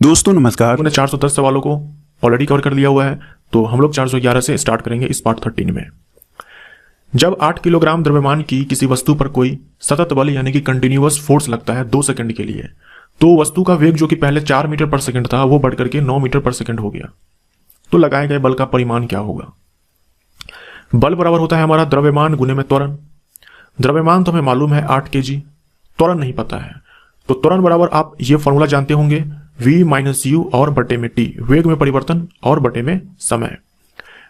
दोस्तों नमस्कार। मैंने 410 सवालों को ऑलरेडी कवर कर लिया हुआ है, तो हम लोग 411 से स्टार्ट करेंगे इस पार्ट 13 में। जब 8 किलोग्राम द्रव्यमान की किसी वस्तु पर कोई सतत बल यानी कि कंटिन्यूअस फोर्स लगता है 2 सेकंड के लिए, तो वस्तु का वेग जो कि पहले 4 मीटर पर सेकंड था वो बढ़कर के 9 मीटर पर सेकंड हो गया। तो लगाए गए बल का परिमाण क्या होगा? बल बराबर होता है हमारा द्रव्यमान गुने में त्वरण। द्रव्यमान तो हमें मालूम है 8 kg, त्वरण नहीं पता है, तो त्वरण बराबर आप ये फॉर्मूला जानते होंगे, v माइनस यू और बटे में t, वेग में परिवर्तन और बटे में समय।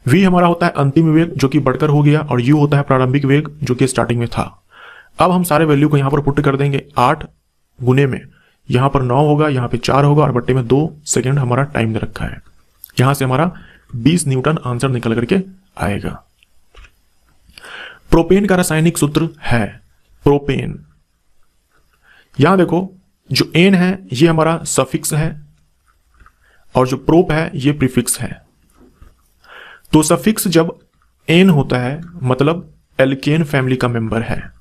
v हमारा होता है अंतिम वेग जो कि बढ़कर हो गया, और u होता है प्रारंभिक वेग जो कि स्टार्टिंग में था। अब हम सारे वैल्यू को यहां पर पुट कर देंगे। 8 गुने में यहां पर 9 होगा, यहां पे 4 होगा और बटे में 2 सेकेंड हमारा टाइम दे रखा है। यहां से हमारा 20 न्यूटन आंसर निकल करके आएगा। प्रोपेन का रासायनिक सूत्र है प्रोपेन। यहां देखो, जो एन है ये हमारा सफिक्स है और जो प्रोप है ये प्रीफिक्स है। तो सफिक्स जब एन होता है मतलब एल्केन फैमिली का मेंबर है,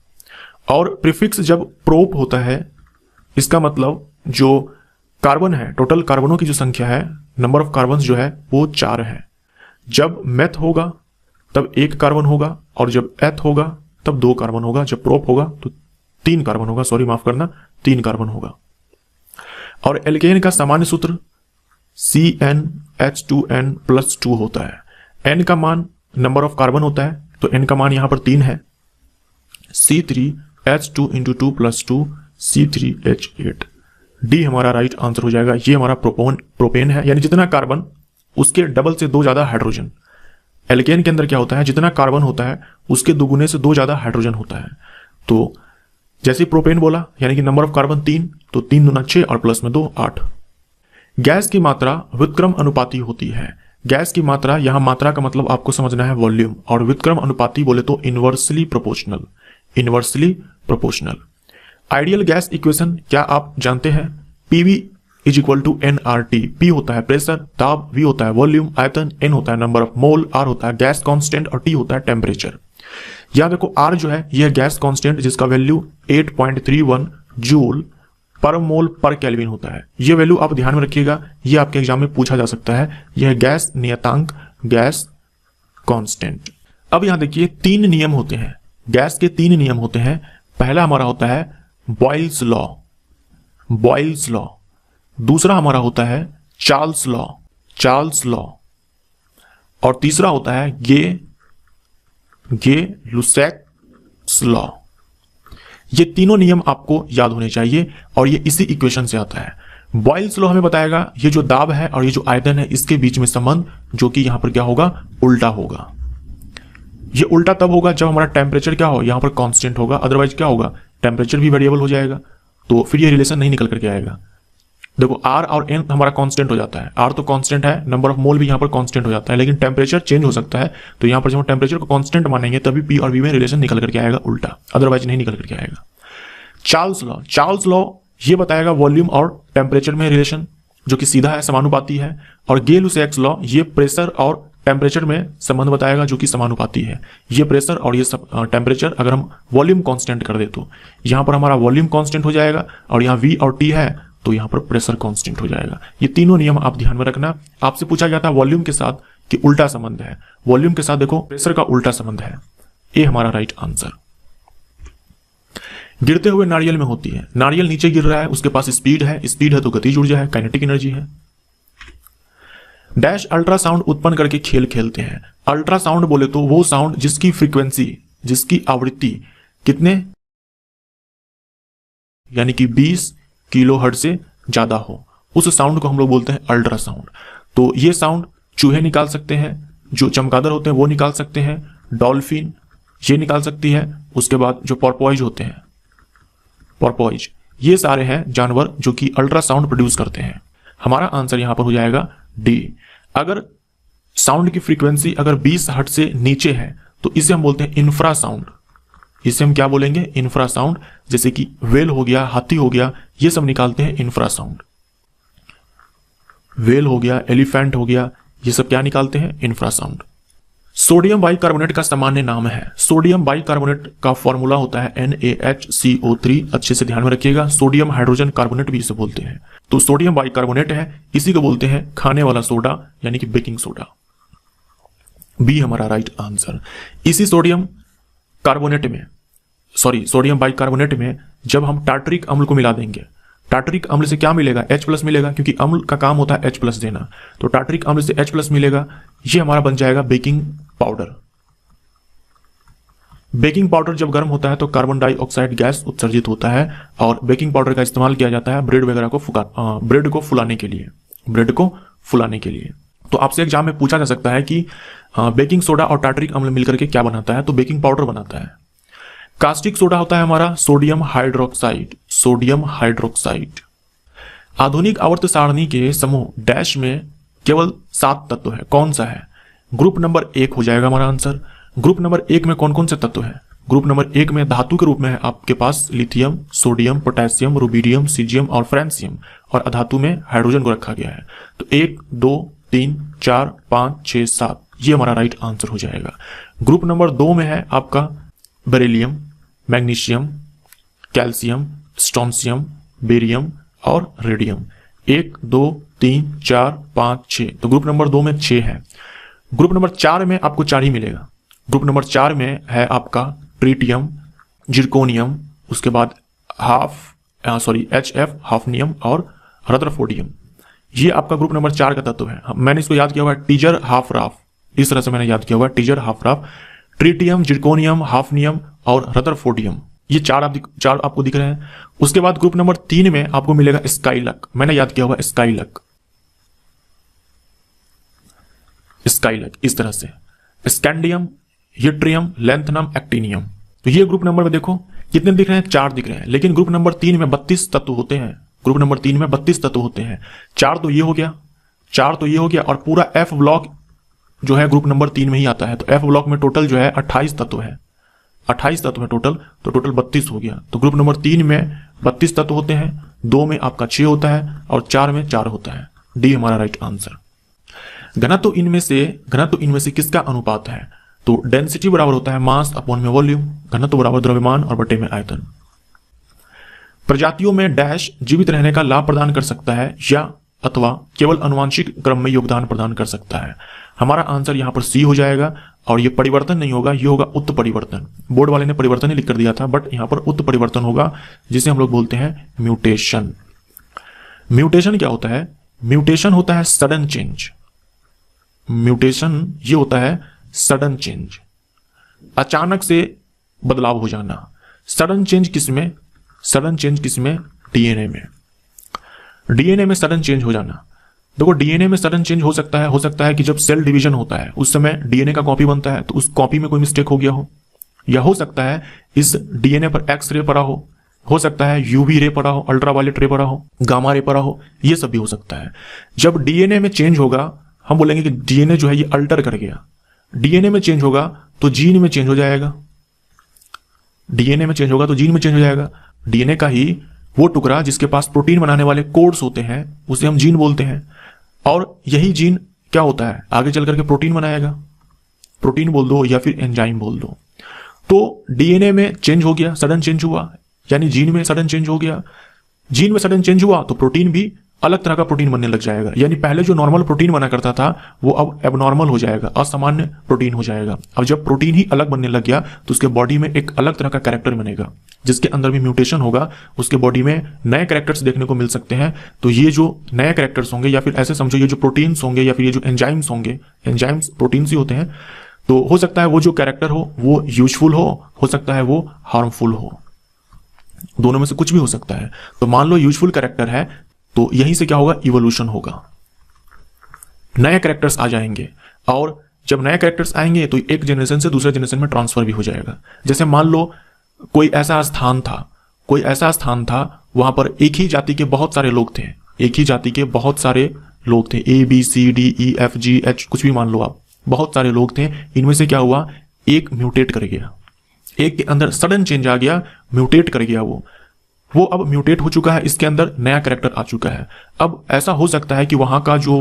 और प्रीफिक्स जब प्रोप होता है इसका मतलब जो कार्बन है, टोटल कार्बनों की जो संख्या है, नंबर ऑफ कार्बन जो है वो 4 है। जब मेथ होगा तब 1 कार्बन होगा, और जब एथ होगा तब 2 कार्बन होगा, जब प्रोप होगा तो 3 कार्बन होगा, सॉरी माफ करना, 3 कार्बन होगा। और एल्केन का सामान्य सूत्र CnH2n+2 होता है। n का मान नंबर ऑफ कार्बन होता है, तो n का मान यहां पर 3 है, C3H2 × 2 + 2 C3H8। डी हमारा राइट आंसर हो जाएगा। ये हमारा प्रोपेन है, यानी जितना कार्बन उसके डबल से 2 ज्यादा हाइड्रोजन। एल्केन के अंदर क्या होता है, जितना कार्बन होता है उसके दुगुने से 2 ज्यादा हाइड्रोजन होता है। तो जैसे प्रोपेन बोला यानी कि नंबर ऑफ कार्बन 3, तो 3 दूना 6 और प्लस में 2 8। गैस की मात्रा व्युत्क्रम अनुपाती होती है। गैस की मात्रा, यहां मात्रा का मतलब आपको समझना है वॉल्यूम, और व्युत्क्रम अनुपाती बोले तो inversely proportional. Inversely proportional. Ideal gas equation क्या आप जानते हैं? PV = nRT। P होता है प्रेशर, दाब, V होता है वॉल्यूम, आयतन, N होता है नंबर ऑफ मोल, R होता है गैस कांस्टेंट और T होता है टेम्परेचर। यहां देखो R जो है यह गैस कांस्टेंट जिसका वैल्यू 8.31 जूल पर मोल पर केल्विन होता है। यह वैल्यू आप ध्यान में रखिएगा, यह आपके एग्जाम में पूछा जा सकता है। यह गैस नियतांक, गैस कांस्टेंट। अब यहां देखिए 3 नियम होते हैं, गैस के 3 नियम होते हैं। पहला हमारा होता है बॉयल्स लॉ, बॉयल्स लॉ। दूसरा हमारा होता है चार्ल्स लॉ, चार्ल्स लॉ। और तीसरा होता है गे-लुसैक्स लॉ। ये तीनों नियम आपको याद होने चाहिए, और ये इसी इक्वेशन से आता है। बॉयल्स लॉ हमें बताएगा ये जो दाब है और ये जो आयतन है इसके बीच में संबंध, जो कि यहां पर क्या होगा, उल्टा होगा। ये उल्टा तब होगा जब हमारा टेम्परेचर क्या हो, यहां पर कांस्टेंट होगा, अदरवाइज क्या होगा, टेम्परेचर भी वेरिएबल हो जाएगा, तो फिर ये रिलेशन नहीं निकल करके आएगा। देखो R और N हमारा कांस्टेंट हो जाता है, R तो कांस्टेंट है, नंबर ऑफ मोल भी यहाँ पर कांस्टेंट हो जाता है, लेकिन टेम्परेचर चेंज हो सकता है। तो यहाँ पर जब हम टेम्परेचर को कांस्टेंट मानेंगे तभी P और V में रिलेशन निकल करके आएगा उल्टा, अदरवाइज नहीं निकल करके आएगा। चार्ल्स लॉ, चार्ल्स लॉ ये बताएगा वॉल्यूम और टेम्परेचर में रिलेशन, जो कि सीधा है, समानुपाती है। और गे-लुसैक्स लॉ ये प्रेशर और टेम्परेचर में संबंध बताएगा, जो कि समानुपाती है। ये प्रेशर और ये टेम्परेचर अगर हम वॉल्यूम कांस्टेंट कर दे तो यहाँ पर हमारा वॉल्यूम कांस्टेंट हो जाएगा, और यहाँ V और T है तो यहां पर प्रेशर कांस्टेंट हो जाएगा। ये तीनों नियम आप ध्यान में रखना। आपसे पूछा गया था वॉल्यूम के साथ कि उल्टा संबंध है, वॉल्यूम के साथ देखो प्रेशर का उल्टा संबंध है। ये हमारा राइट आंसर। गिरते हुए नारियल में होती है, नारियल नीचे गिर रहा है, उसके पास स्पीड है, स्पीड है तो गतिज ऊर्जा है, काइनेटिक एनर्जी है। डैश अल्ट्रासाउंड उत्पन्न करके खेल खेलते हैं। अल्ट्रासाउंड बोले तो वो साउंड जिसकी फ्रीक्वेंसी, जिसकी आवृत्ति कितने, यानी कि 20 किलोहर्ट्ज से ज्यादा हो, उस साउंड को हम लोग बोलते हैं अल्ट्रासाउंड। तो ये साउंड चूहे निकाल सकते हैं, जो चमगादड़ होते हैं वो निकाल सकते हैं, डॉल्फिन ये निकाल सकती है, उसके बाद जो पोर्पोइज होते हैं, पोर्पोइज, ये सारे हैं जानवर जो कि अल्ट्रासाउंड प्रोड्यूस करते हैं। हमारा आंसर यहां पर हो जाएगा डी। अगर साउंड की फ्रीक्वेंसी अगर 20 हर्ट्ज से नीचे है तो इसे हम बोलते हैं इंफ्रासाउंड। इसे हम क्या बोलेंगे, इंफ्रासाउंड। जैसे कि वेल हो गया, हाथी हो गया, ये सब निकालते हैं इंफ्रासाउंड। वेल हो गया, एलिफेंट हो गया, ये सब क्या निकालते हैं, इंफ्रासाउंड। सोडियम बाइकार्बोनेट का सामान्य नाम है। सोडियम बाइकार्बोनेट का फॉर्मूला होता है NaHCO3। अच्छे से ध्यान में रखिएगा, सोडियम हाइड्रोजन कार्बोनेट भी इसे बोलते हैं। तो सोडियम बाइकार्बोनेट है, इसी को बोलते हैं खाने वाला सोडा यानी कि बेकिंग सोडा। बी हमारा राइट आंसर। इसी सोडियम बाइकार्बोनेट में जब हम टार्टरिक अम्ल को मिला देंगे, टार्टरिक अम्ल से क्या मिलेगा? H+ मिलेगा, क्योंकि अम्ल का काम होता है H+ देना। तो टार्टरिक अम्ल से H+ मिलेगा, ये हमारा बन जाएगा बेकिंग पाउडर। बेकिंग पाउडर जब गर्म होता है तो कार्बन डाइऑक्साइड गैस उत्सर्जित होता है और बेकिंग पाउडर का इस्तेमाल किया जाता है ब्रेड वगैरह को ब्रेड को फुलाने के लिए। तो आपसे एग्जाम में पूछा जा सकता है कि बेकिंग सोडा और टार्टरिक अम्ल मिलकर के क्या बनाता है? तो बेकिंग पाउडर बनाता है। कास्टिक सोडा होता है हमारा सोडियम हाइड्रोक्साइड। आधुनिक आवर्त सारणी के समूह डैश में केवल 7 तत्व है, कौन सा है? ग्रुप नंबर 1 हो जाएगा हमारा आंसर। ग्रुप नंबर 1 में कौन कौन से तत्व है? ग्रुप नंबर 1 में धातु के रूप में है आपके पास lithium, sodium, potassium, rubidium, caesium और फ्रांसियम, और अधातु में हाइड्रोजन को रखा गया है। तो 1 2 3 4 5 6 7 ये हमारा राइट आंसर हो जाएगा। ग्रुप नंबर 2 में है आपका बेरिलियम, मैग्नीशियम, कैल्शियम, स्ट्रोंसियम, बेरियम और रेडियम। 1 2 3 4 5 6, तो ग्रुप नंबर 2 में 6 है। ग्रुप नंबर 4 में आपको 4 ही मिलेगा। ग्रुप नंबर 4 में है आपका ट्रिटियम, जिरकोनियम, उसके बाद HF हाफनियम और रदरफोर्डियम। ये आपका ग्रुप नंबर 4 का तत्व है। मैंने इसको याद किया हुआ है टीजर हाफराफ, इस तरह से मैंने याद किया हुआ है टीजर हाफराफ, ट्रिटियम, जिरकोनियम, हाफनियम और रदरफोर्डियम। ये चार आपको दिख रहे हैं। उसके बाद ग्रुप नंबर 3 में आपको मिलेगा स्काइलक, मैंने याद किया हुआ स्काइलक इस तरह से, स्कैंडियम, यूट्रियम, लैंथनम, एक्टिनियम। तो ये ग्रुप नंबर में देखो कितने दिख रहे हैं? 4 दिख रहे हैं। लेकिन ग्रुप नंबर 3 में 32 तत्व होते हैं। ग्रुप नंबर 3 में 32 तत्व होते हैं। 4 तो ये हो गया और पूरा F ब्लॉक जो है ग्रुप नंबर 3 में ही आता है। तो F ब्लॉक में टोटल जो है 28 तत्व है, 28 तत्व है टोटल, तो टोटल 32 हो गया। तो ग्रुप नंबर 3 में 32 तत्व होते हैं, 2 में आपका 6 होता है और 4 में 4 होता है। डी हमारा राइट आंसर। घनत्व इनमें से किसका अनुपात है? तो डेंसिटी बराबर होता है मास अपॉन में वॉल्यूम, घनत्व बराबर द्रव्यमान और बटे में आयतन। प्रजातियों में डैश जीवित रहने का लाभ प्रदान कर सकता है या अथवा केवल अनुवांशिक क्रम में योगदान प्रदान कर सकता है। हमारा आंसर यहां पर सी हो जाएगा और ये परिवर्तन नहीं होगा, ये होगा उत्परिवर्तन। बोर्ड वाले ने परिवर्तन ही लिख कर दिया था, बट यहां पर उत्परिवर्तन होगा, जिसे हम लोग बोलते हैं म्यूटेशन। म्यूटेशन क्या होता है? म्यूटेशन होता है सडन चेंज। म्यूटेशन ये होता है सडन चेंज, अचानक से बदलाव हो जाना। सडन चेंज किसमें? डीएनए में। डीएनए में सडन चेंज हो जाना। देखो डीएनए में सडन चेंज हो सकता है कि जब सेल डिवीजन होता है उस समय डीएनए का कॉपी बनता है, तो उस कॉपी में कोई मिस्टेक हो गया हो, या हो सकता है इस डीएनए पर एक्स रे पड़ा हो सकता है यूवी रे पड़ा हो, अल्ट्रावायलेट रे पड़ा हो, गामा रे पड़ा हो, ये सब भी हो सकता है। जब डीएनए में चेंज होगा हम बोलेंगे कि डीएनए जो है ये अल्टर कर गया। डीएनए में चेंज होगा तो जीन में चेंज हो जाएगा। डीएनए में चेंज होगा तो जीन में चेंज हो जाएगा। डीएनए का ही वो टुकड़ा जिसके पास प्रोटीन बनाने वाले कोड्स होते हैं उसे हम जीन बोलते हैं, और यही जीन क्या होता है आगे चल करके प्रोटीन बनाएगा। प्रोटीन बोल दो या फिर एंजाइम बोल दो। तो डीएनए में चेंज हो गया, सडन चेंज हुआ, यानी जीन में सडन चेंज हो गया। जीन में सडन चेंज हुआ तो प्रोटीन भी अलग तरह का प्रोटीन बनने लग जाएगा, यानी पहले जो नॉर्मल प्रोटीन बना करता था वो अब एबनॉर्मल हो जाएगा, असामान्य प्रोटीन हो जाएगा। अब जब प्रोटीन ही अलग बनने लग गया तो उसके बॉडी में एक अलग तरह का कैरेक्टर बनेगा, जिसके अंदर भी म्यूटेशन होगा, उसके बॉडी में नए कैरेक्टर्स देखने को मिल सकते हैं। तो ये जो नए कैरेक्टर्स होंगे, या फिर ऐसे समझो ये जो प्रोटीन्स होंगे या फिर ये जो एंजाइम्स होंगे, एंजाइम्स प्रोटीन्स ही होते हैं, तो हो सकता है वो जो कैरेक्टर हो वो यूजफुल हो सकता है वो हार्मफुल हो, दोनों में से कुछ भी हो सकता है। तो मान लो यूजफुल कैरेक्टर है तो यहीं से क्या होगा, इवोल्यूशन होगा, नए कैरेक्टर्स आ जाएंगे, और जब नए कैरेक्टर्स आएंगे तो एक जनरेशन से दूसरे जनरेशन में ट्रांसफर भी हो जाएगा। जैसे मान लो कोई ऐसा स्थान था वहां पर एक ही जाति के बहुत सारे लोग थे, A B C D E F G H, कुछ भी मान लो आप, बहुत सारे लोग थे। इनमें से क्या हुआ, एक म्यूटेट कर गया, एक के अंदर सडन चेंज आ गया, म्यूटेट कर गया, वो अब म्यूटेट हो चुका है, इसके अंदर नया कैरेक्टर आ चुका है। अब ऐसा हो सकता है कि वहां का जो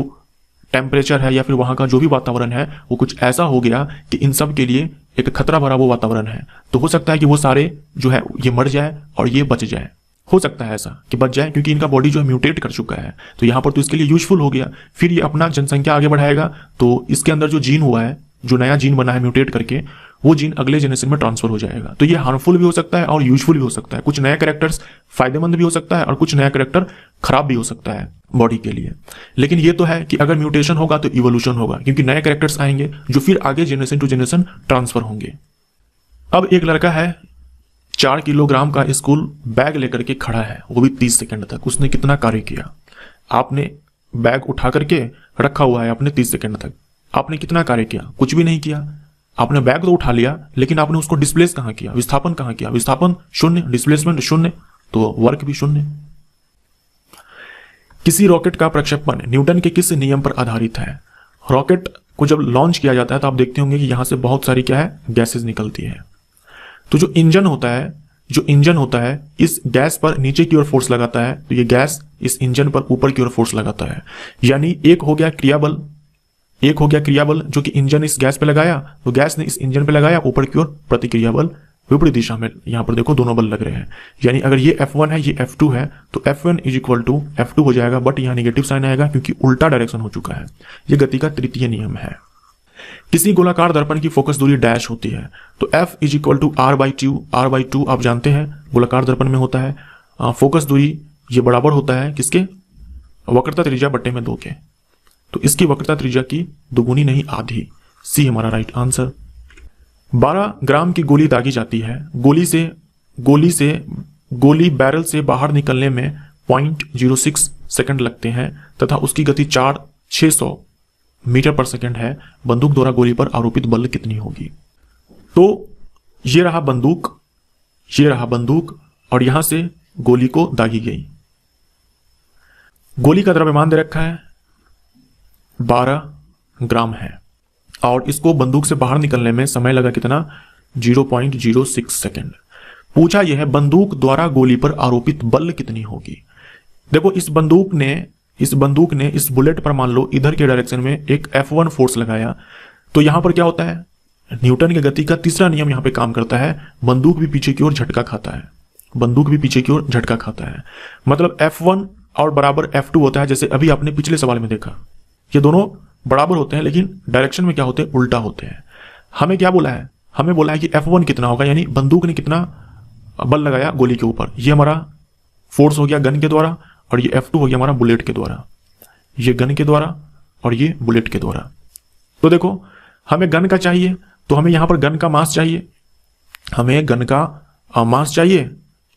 टेम्परेचर है या फिर वहां का जो भी वातावरण है वो कुछ ऐसा हो गया कि इन सब के लिए एक खतरा भरा वो वातावरण है, तो हो सकता है कि वो सारे जो है ये मर जाए और ये बच जाए। हो सकता है ऐसा कि बच जाए, क्योंकि इनका बॉडी जो है म्यूटेट कर चुका है, तो यहाँ पर तो इसके लिए यूजफुल हो गया। फिर ये अपना जनसंख्या आगे बढ़ाएगा, तो इसके अंदर जो जीन हुआ है, जो नया जीन बना है म्यूटेट करके, वो जीन अगले जनरेशन में ट्रांसफर हो जाएगा। तो ये हार्मफुल भी हो सकता है और यूजफुल भी हो सकता है। कुछ नया कैरेक्टर्स फायदेमंद भी हो सकता है और कुछ नया कैरेक्टर खराब भी हो सकता है बॉडी के लिए। लेकिन ये तो है कि अगर म्यूटेशन होगा तो इवोल्यूशन होगा, क्योंकि नए कैरेक्टर्स आएंगे जो फिर आगे जनरेशन टू जनरेशन ट्रांसफर होंगे। अब एक लड़का है 4 किलोग्राम का स्कूल बैग लेकर के खड़ा है, वो भी 30 सेकंड तक। उसने कितना कार्य किया? आपने बैग उठा करके रखा हुआ है आपने 30 सेकंड तक, आपने कितना कार्य किया? कुछ भी नहीं किया। आपने बैग तो उठा लिया, लेकिन आपने उसको डिस्प्लेस कहां किया? विस्थापन कहां किया? विस्थापन शून्य, डिस्प्लेसमेंट शून्य, तो वर्क भी शून्य। किसी रॉकेट का प्रक्षेपण न्यूटन के किस नियम पर आधारित है? रॉकेट को जब लॉन्च किया जाता है तो आप देखते होंगे कि यहां से बहुत सारी क्या है, गैसेज निकलती है। तो जो इंजन होता है इस गैस पर नीचे की ओर फोर्स लगाता है, तो ये गैस इस इंजन पर ऊपर की ओर फोर्स लगाता है। यानी एक हो गया क्रिया बल जो कि इंजन इस गैस पे लगाया, तो गैस ने इस इंजन पे लगाया, ऊपर की ओर प्रतिक्रिया बल विपरीत दिशा में। यहां पर देखो दोनों बल लग रहे हैं। यानी अगर ये F1 है, ये F2 है, तो F1 is equal to F2 हो जाएगा, बट यहां निगेटिव साइन आएगा क्योंकि उल्टा डायरेक्शन हो चुका है। यह गति का तृतीय नियम है। किसी गोलाकार दर्पण की फोकस दूरी डैश होती है, तो F is equal to R/2 आप जानते हैं गोलाकार दर्पण में होता है फोकस दूरी, ये बराबर होता है किसके? वक्रता त्रिज्या बट्टे में 2 के। तो इसकी वक्रता त्रिज्या की दुगुनी नहीं आधी। सी हमारा राइट आंसर। 12 ग्राम की गोली दागी जाती है। गोली बैरल से बाहर निकलने में 0.06 सेकंड लगते हैं तथा उसकी गति 600 मीटर पर सेकंड है। बंदूक द्वारा गोली पर आरोपित बल कितनी होगी? तो ये रहा बंदूक और यहां से गोली को दागी गई। गोली का द्रव्यमान दे रखा है 12 ग्राम है और इसको बंदूक से बाहर निकलने में समय लगा कितना? 0.06 सेकंड। पूछा यह है बंदूक द्वारा गोली पर आरोपित बल कितनी होगी। देखो इस बंदूक ने इस बुलेट पर मान लो इधर के डायरेक्शन में एक F1 फोर्स लगाया, तो यहां पर क्या होता है? न्यूटन की गति का तीसरा नियम यहां पे काम करता है। बंदूक भी पीछे की ओर झटका खाता है। मतलब F1 और बराबर F2 होता है। जैसे अभी आपने पिछले सवाल में देखा, ये दोनों बराबर होते हैं लेकिन डायरेक्शन में क्या होते हैं? उल्टा होते हैं। हमें क्या बोला है? हमें बोला है कि F1 कितना होगा, यानी बंदूक ने कितना बल लगाया गोली के ऊपर। ये हमारा फोर्स हो गया गन के द्वारा और ये F2 हो गया हमारा बुलेट के द्वारा। ये गन के द्वारा और ये बुलेट के द्वारा। तो देखो हमें गन का चाहिए, तो हमें यहां पर गन का मास चाहिए,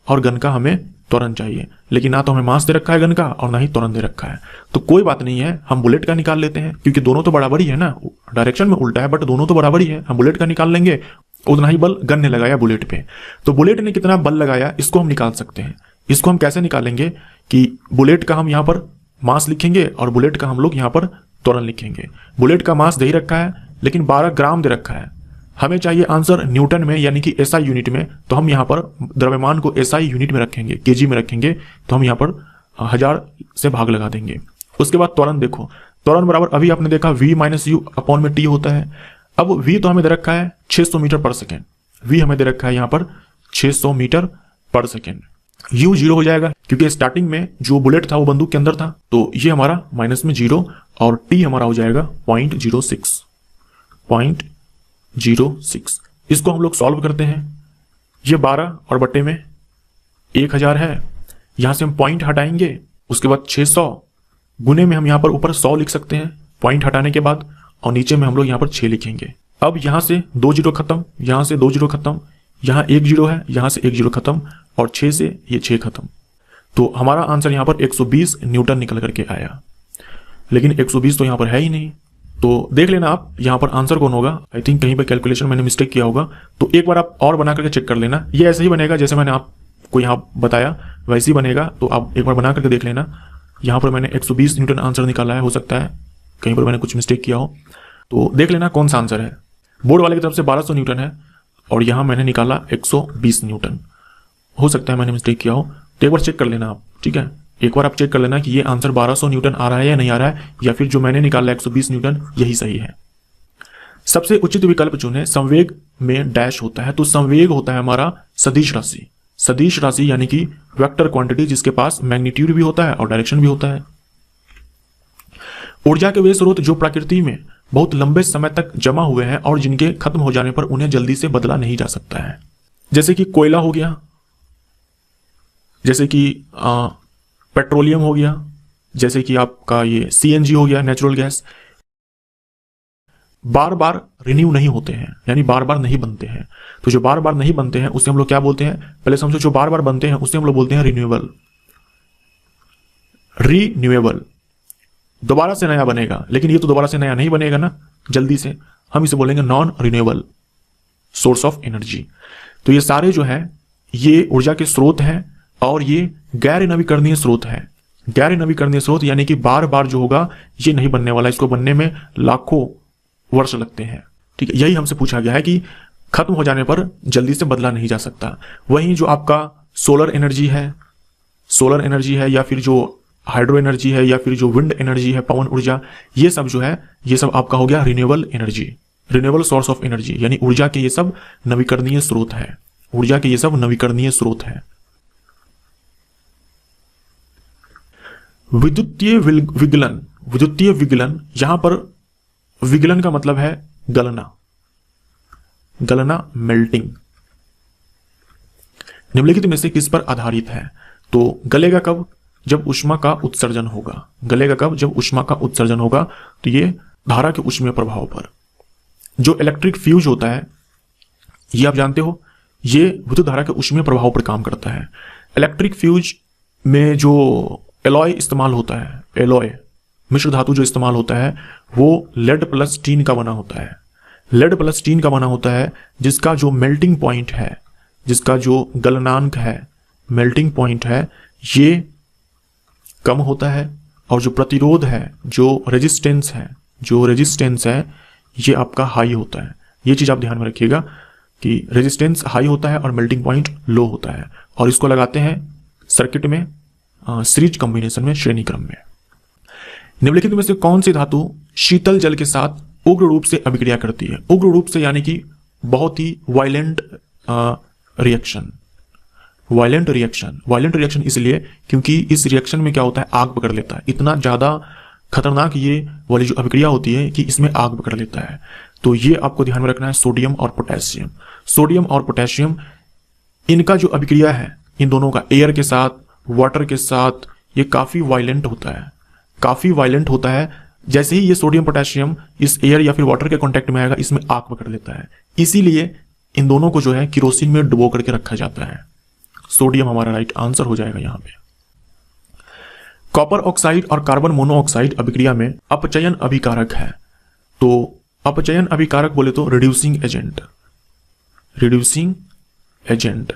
और गन का हमें त्वरण चाहिए। लेकिन ना तो हमें मास दे रखा है गन का और ना ही त्वरण दे रखा है। तो कोई बात नहीं है, हम बुलेट का निकाल लेते हैं, क्योंकि दोनों तो बराबर ही है ना। डायरेक्शन में उल्टा है बट दोनों तो बराबर ही है। हम बुलेट का निकाल लेंगे, उतना ही बल गन ने लगाया बुलेट पे। तो बुलेट ने कितना बल लगाया इसको हम निकाल सकते हैं। इसको हम कैसे निकालेंगे कि बुलेट का हम यहां पर मास लिखेंगे और बुलेट का हम लोग यहां पर त्वरण लिखेंगे। बुलेट का मास दे ही रखा है लेकिन 12 ग्राम दे रखा है। हमें चाहिए आंसर न्यूटन में, यानी कि SI यूनिट में। तो हम यहां पर द्रव्यमान को SI यूनिट में रखेंगे, केजी में रखेंगे। तो हम यहां पर 1000 से भाग लगा देंगे। उसके बाद त्वरण देखो, त्वरण बराबर अभी आपने देखा V - U अपॉन में T होता है। अब V तो हमें दे रखा है 600 मीटर पर सेकेंड। V हमें दे रखा है यहां पर 600 मीटर पर सेकेंड। U 0 हो जाएगा क्योंकि स्टार्टिंग में जो बुलेट था वो बंदूक के अंदर था, तो ये हमारा माइनस में 0 और T हमारा हो जाएगा 0.06। इसको हम लोग सॉल्व करते हैं। ये 12 और बट्टे में 1000 है, यहां से हम पॉइंट हटाएंगे। उसके बाद 600 गुने में हम यहां पर ऊपर 100 लिख सकते हैं पॉइंट हटाने के बाद, और नीचे में हम लोग यहां पर 6 लिखेंगे। अब यहां से 2 0 खत्म, यहां से 2 0 खत्म, यहां 1 0 है, यहां से 1 0 खत्म और 6 से ये 6 खत्म। तो हमारा आंसर यहां पर 120 न्यूटन निकल करके आया। लेकिन 120 तो यहां पर है ही नहीं, तो देख लेना आप यहां पर आंसर कौन होगा। आई थिंक कहीं पर कैलकुलेशन मैंने मिस्टेक किया होगा, तो एक बार आप और बना करके चेक कर लेना। ये ऐसे ही बनेगा जैसे मैंने आपको यहां बताया, वैसे ही बनेगा। तो आप एक बार बना करके देख लेना। यहां पर मैंने 120 न्यूटन आंसर निकाला है, हो सकता है कहीं पर मैंने कुछ मिस्टेक किया हो, तो देख लेना कौन सा आंसर है। बोर्ड वाले की तरफ से 1200 न्यूटन है और यहां मैंने निकाला 120 न्यूटन। हो सकता है मैंने मिस्टेक किया हो, तो एक बार चेक कर लेना आप, ठीक है। एक बार आप चेक कर लेना कि ये आंसर 1200 न्यूटन आ रहा है या नहीं आ रहा है, या फिर जो मैंने निकाला 120 न्यूटन यही सही है। सबसे उचित विकल्प चुने। संवेग में डैश होता है, तो संवेग होता है हमारा सदिश राशि। सदिश राशि यानी कि वेक्टर क्वांटिटी, जिसके पास मैग्नीट्यूड भी होता है और डायरेक्शन भी होता है। ऊर्जा के वे स्रोत जो प्रकृति में बहुत लंबे समय तक जमा हुए हैं और जिनके खत्म हो जाने पर उन्हें जल्दी से बदला नहीं जा सकता है, जैसे कि कोयला हो गया, जैसे कि पेट्रोलियम हो गया, जैसे कि आपका ये सीएनजी हो गया, नेचुरल गैस। बार बार रिन्यू नहीं होते हैं, यानी बार बार नहीं बनते हैं। तो जो बार बार नहीं बनते हैं उसे हम लोग क्या बोलते हैं, पहले समझो, जो बार बार बनते हैं उसे हम लोग बोलते हैं रिन्यूएबल। रीन्यूएबल दोबारा से नया बनेगा, लेकिन ये तो दोबारा से नया नहीं बनेगा ना जल्दी से, हम इसे बोलेंगे non renewable source of energy. तो ये सारे जो है ये ऊर्जा के स्रोत हैं और ये गैर नवीकरणीय स्रोत है। गैर नवीकरणीय स्रोत यानी कि बार बार जो होगा ये नहीं बनने वाला, इसको बनने में लाखों वर्ष लगते हैं। ठीक है, यही हमसे पूछा गया है कि खत्म हो जाने पर जल्दी से बदला नहीं जा सकता। वहीं जो आपका सोलर एनर्जी है या फिर जो हाइड्रो एनर्जी है या फिर जो विंड एनर्जी है, पवन ऊर्जा, ये सब जो है ये सब आपका हो गया renewable energy, renewable source of energy, यानी ऊर्जा के ये सब नवीकरणीय स्रोत है। ऊर्जा के ये सब नवीकरणीय स्रोत है। विद्युतीय विगलन, यहां पर विगलन का मतलब है गलना, मेल्टिंग। निम्नलिखित में से किस पर आधारित है? तो गलेगा कब? जब ऊष्मा का उत्सर्जन होगा। गलेगा कब? जब ऊष्मा का उत्सर्जन होगा। तो ये धारा के ऊष्मीय प्रभाव पर। जो इलेक्ट्रिक फ्यूज होता है ये आप जानते हो, ये विद्युत धारा के ऊष्मीय प्रभाव पर काम करता है। इलेक्ट्रिक फ्यूज में जो एलॉय इस्तेमाल होता है, एलॉय मिश्र धातु जो इस्तेमाल होता है वो लेड प्लस टीन का बना होता है। लेड प्लस टीन का बना होता है, जिसका जो मेल्टिंग पॉइंट है, जिसका जो गलनांक है, मेल्टिंग पॉइंट है, ये कम होता है और जो प्रतिरोध है, जो रेजिस्टेंस है ये आपका हाई होता है। ये चीज आप ध्यान में रखिएगा कि रेजिस्टेंस हाई होता है और मेल्टिंग पॉइंट लो होता है, और इसको लगाते हैं सर्किट में सीरीज कॉम्बिनेशन में, श्रेणी क्रम में। निम्नलिखित में से कौन सी धातु शीतल जल के साथ उग्र रूप से अभिक्रिया करती है? उग्र रूप से यानी कि बहुत ही वायलेंट रिएक्शन। वायलेंट रिएक्शन इसलिए क्योंकि इस रिएक्शन में क्या होता है, आग पकड़ लेता है। इतना ज्यादा खतरनाक ये वाली जो अभिक्रिया होती है कि इसमें आग पकड़ लेता है। तो ये आपको ध्यान में रखना है, सोडियम और पोटेशियम। सोडियम और पोटेशियम, इनका जो अभिक्रिया है इन दोनों का, एयर के साथ, वाटर के साथ, ये काफी वायलेंट होता है। जैसे ही ये सोडियम पोटेशियम इस एयर या फिर वाटर के कांटेक्ट में आएगा, इसमें आग पकड़ लेता है। इसीलिए इन दोनों को जो है किरोसिन में डुबो करके रखा जाता है। सोडियम हमारा राइट आंसर हो जाएगा यहां पे। कॉपर ऑक्साइड और कार्बन मोनोऑक्साइड अभिक्रिया में अपचयन अभिकारक है। तो अपचयन अभिकारक बोले तो रिड्यूसिंग एजेंट।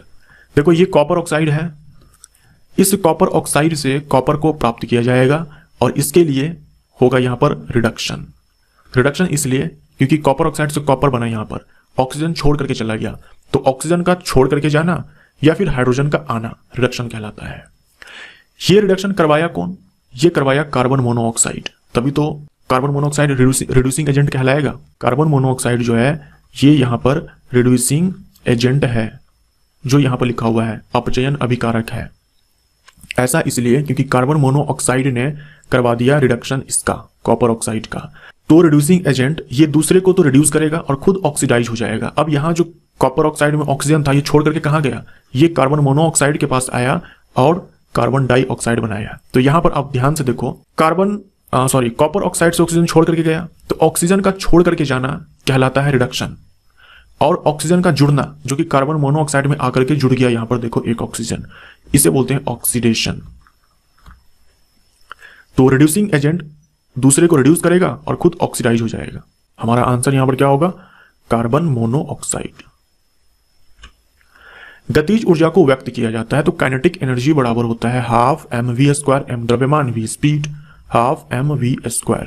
देखो ये कॉपर ऑक्साइड है, इस कॉपर ऑक्साइड से कॉपर को प्राप्त किया जाएगा और इसके लिए होगा यहां पर रिडक्शन इसलिए क्योंकि कॉपर ऑक्साइड से कॉपर बना, यहां पर ऑक्सीजन छोड़ करके चला गया, तो ऑक्सीजन का छोड़ करके जाना या फिर हाइड्रोजन का आना रिडक्शन कहलाता है। ये रिडक्शन करवाया कौन? ये करवाया कार्बन मोनोऑक्साइड, तभी तो कार्बन मोनोऑक्साइड रिड्यूसिंग एजेंट कहलाएगा। कार्बन मोनोऑक्साइड जो है ये यहां पर रिड्यूसिंग एजेंट है, जो यहां पर लिखा हुआ है अपचयन अभिकारक है। ऐसा इसलिए क्योंकि कार्बन मोनोऑक्साइड ने करवा दिया रिडक्शन इसका, कॉपर ऑक्साइड का। तो रिड्यूसिंग एजेंट ये दूसरे को तो रिड्यूस करेगा और खुद ऑक्सीडाइज हो जाएगा। अब यहाँ जो कॉपर ऑक्साइड में ऑक्सीजन था ये छोड़ करके कहाँ गया? ये कार्बन मोनोऑक्साइड के पास आया और कार्बन डाइऑक्साइड बनाया। तो यहां पर आप ध्यान से देखो, कॉपर ऑक्साइड से ऑक्सीजन छोड़ करके गया, तो ऑक्सीजन का छोड़ करके जाना कहलाता है रिडक्शन, और ऑक्सीजन का जुड़ना जो कि कार्बन मोनोऑक्साइड में आकर के जुड़ गया, यहां पर देखो एक ऑक्सीजन, इसे बोलते हैं ऑक्सीडेशन। तो रिड्यूसिंग एजेंट दूसरे को रिड्यूस करेगा और खुद ऑक्सीडाइज हो जाएगा। हमारा आंसर यहां पर क्या होगा? Carbon monoxide. गतिज ऊर्जा को व्यक्त किया जाता है तो काइनेटिक एनर्जी बराबर होता है हाफ mv², m द्रव्यमान, v speed, half mv²।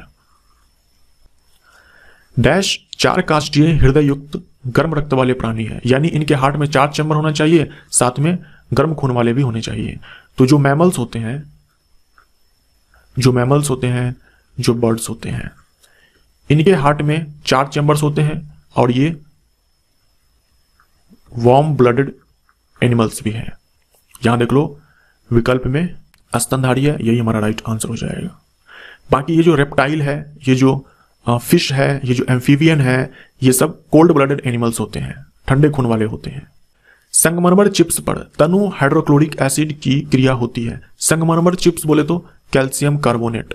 Dash 4 काष्ठीय हृदय युक्त गर्म रक्त वाले प्राणी है, यानी इनके हार्ट में 4 चैम्बर होना चाहिए, साथ में गर्म खून वाले भी होने चाहिए। तो जो मैमल्स होते हैं जो मैमल्स होते हैं, जो बर्ड्स होते हैं, इनके हार्ट में 4 चैम्बर्स होते हैं और ये वार्म ब्लडेड एनिमल्स भी हैं। यहां देख लो विकल्प में स्तनधारी है, यही हमारा राइट आंसर हो जाएगा। बाकी ये जो रेप्टाइल है, ये जो फिश है, ये जो एम्फीबियन है, ये सब कोल्ड ब्लडेड एनिमल्स होते हैं, ठंडे खून वाले होते हैं। संगमरमर चिप्स पर तनु हाइड्रोक्लोरिक एसिड की क्रिया होती है। संगमरमर चिप्स बोले तो कैल्शियम कार्बोनेट।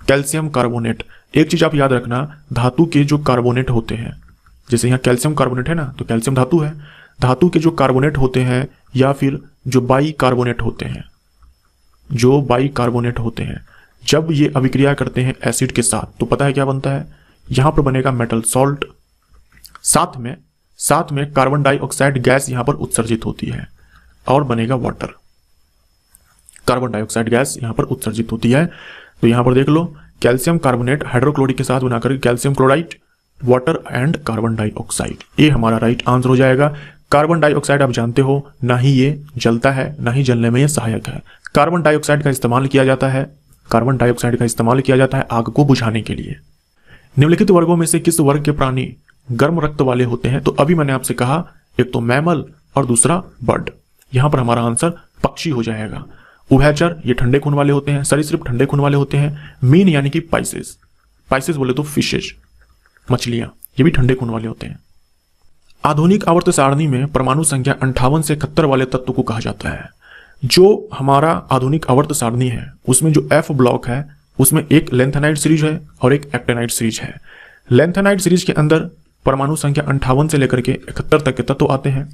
कैल्शियम कार्बोनेट, एक चीज आप याद रखना, धातु के जो कार्बोनेट होते हैं, जैसे यहाँ कैल्शियम कार्बोनेट है ना, तो कैल्शियम धातु है, धातु के जो कार्बोनेट होते हैं या फिर जो बाई कार्बोनेट होते हैं, जो बाई कार्बोनेट होते हैं, जब ये अभिक्रिया करते हैं एसिड के साथ तो पता है क्या बनता है, यहां पर बनेगा मेटल सॉल्ट, साथ में कार्बन डाइऑक्साइड गैस यहां पर उत्सर्जित होती है और बनेगा वाटर। कार्बन डाइऑक्साइड गैस यहां पर उत्सर्जित होती है। तो यहां पर देख लो कैल्शियम कार्बोनेट हाइड्रोक्लोरिक के साथ बनाकर calcium chloride, water and carbon dioxide, ये हमारा राइट आंसर हो जाएगा। कार्बन डाइऑक्साइड आप जानते हो ना ही ये जलता है ना ही जलने में ये सहायक है। कार्बन डाइऑक्साइड का इस्तेमाल किया जाता है, कार्बन डाइऑक्साइड का इस्तेमाल किया जाता है आग को बुझाने के लिए। निम्नलिखित वर्गों में से किस वर्ग के प्राणी गर्म रक्त वाले होते हैं? तो अभी मैंने आपसे कहा एक तो मैमल और दूसरा बर्ड। यहां पर हमारा आंसर पक्षी हो जाएगा। उभयचर ये ठंडे खून वाले होते हैं, सरीसृप ठंडे खून वाले होते हैं। मीन यानी कि पाइसेस बोले तो फिशेज, मछलियां, ये भी ठंडे खून वाले होते हैं। आधुनिक आवर्त सारणी में परमाणु संख्या 58 से 71 वाले तत्व को कहा जाता है। जो हमारा आधुनिक आवर्त सारणी है उसमें जो एफ ब्लॉक है उसमें एक लेंथेनाइड सीरीज है और एक एक्टेनाइड सीरीज है। लेंथेनाइड सीरीज के अंदर परमाणु संख्या 58 से लेकर के 71 तक के तत्व आते हैं।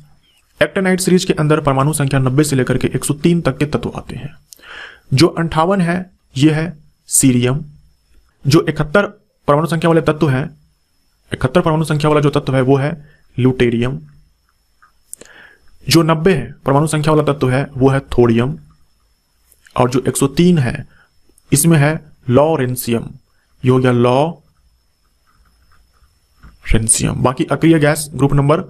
एक्टेनाइड सीरीज के अंदर परमाणु संख्या 90 से लेकर के 103 तक के तत्व आते हैं। जो 58 है ये है सीरियम। जो 71 परमाणु संख्या वाले तत्व है, 71 परमाणु संख्या वाला जो तत्व है वो है ल्यूटेरियम। जो 90 है परमाणु संख्या वाला तत्व है वो है थोरियम। और जो 103 है इसमें है लॉरेंसियम। ये हो गया लॉरेंसियम। बाकी अक्रिय गैस ग्रुप नंबर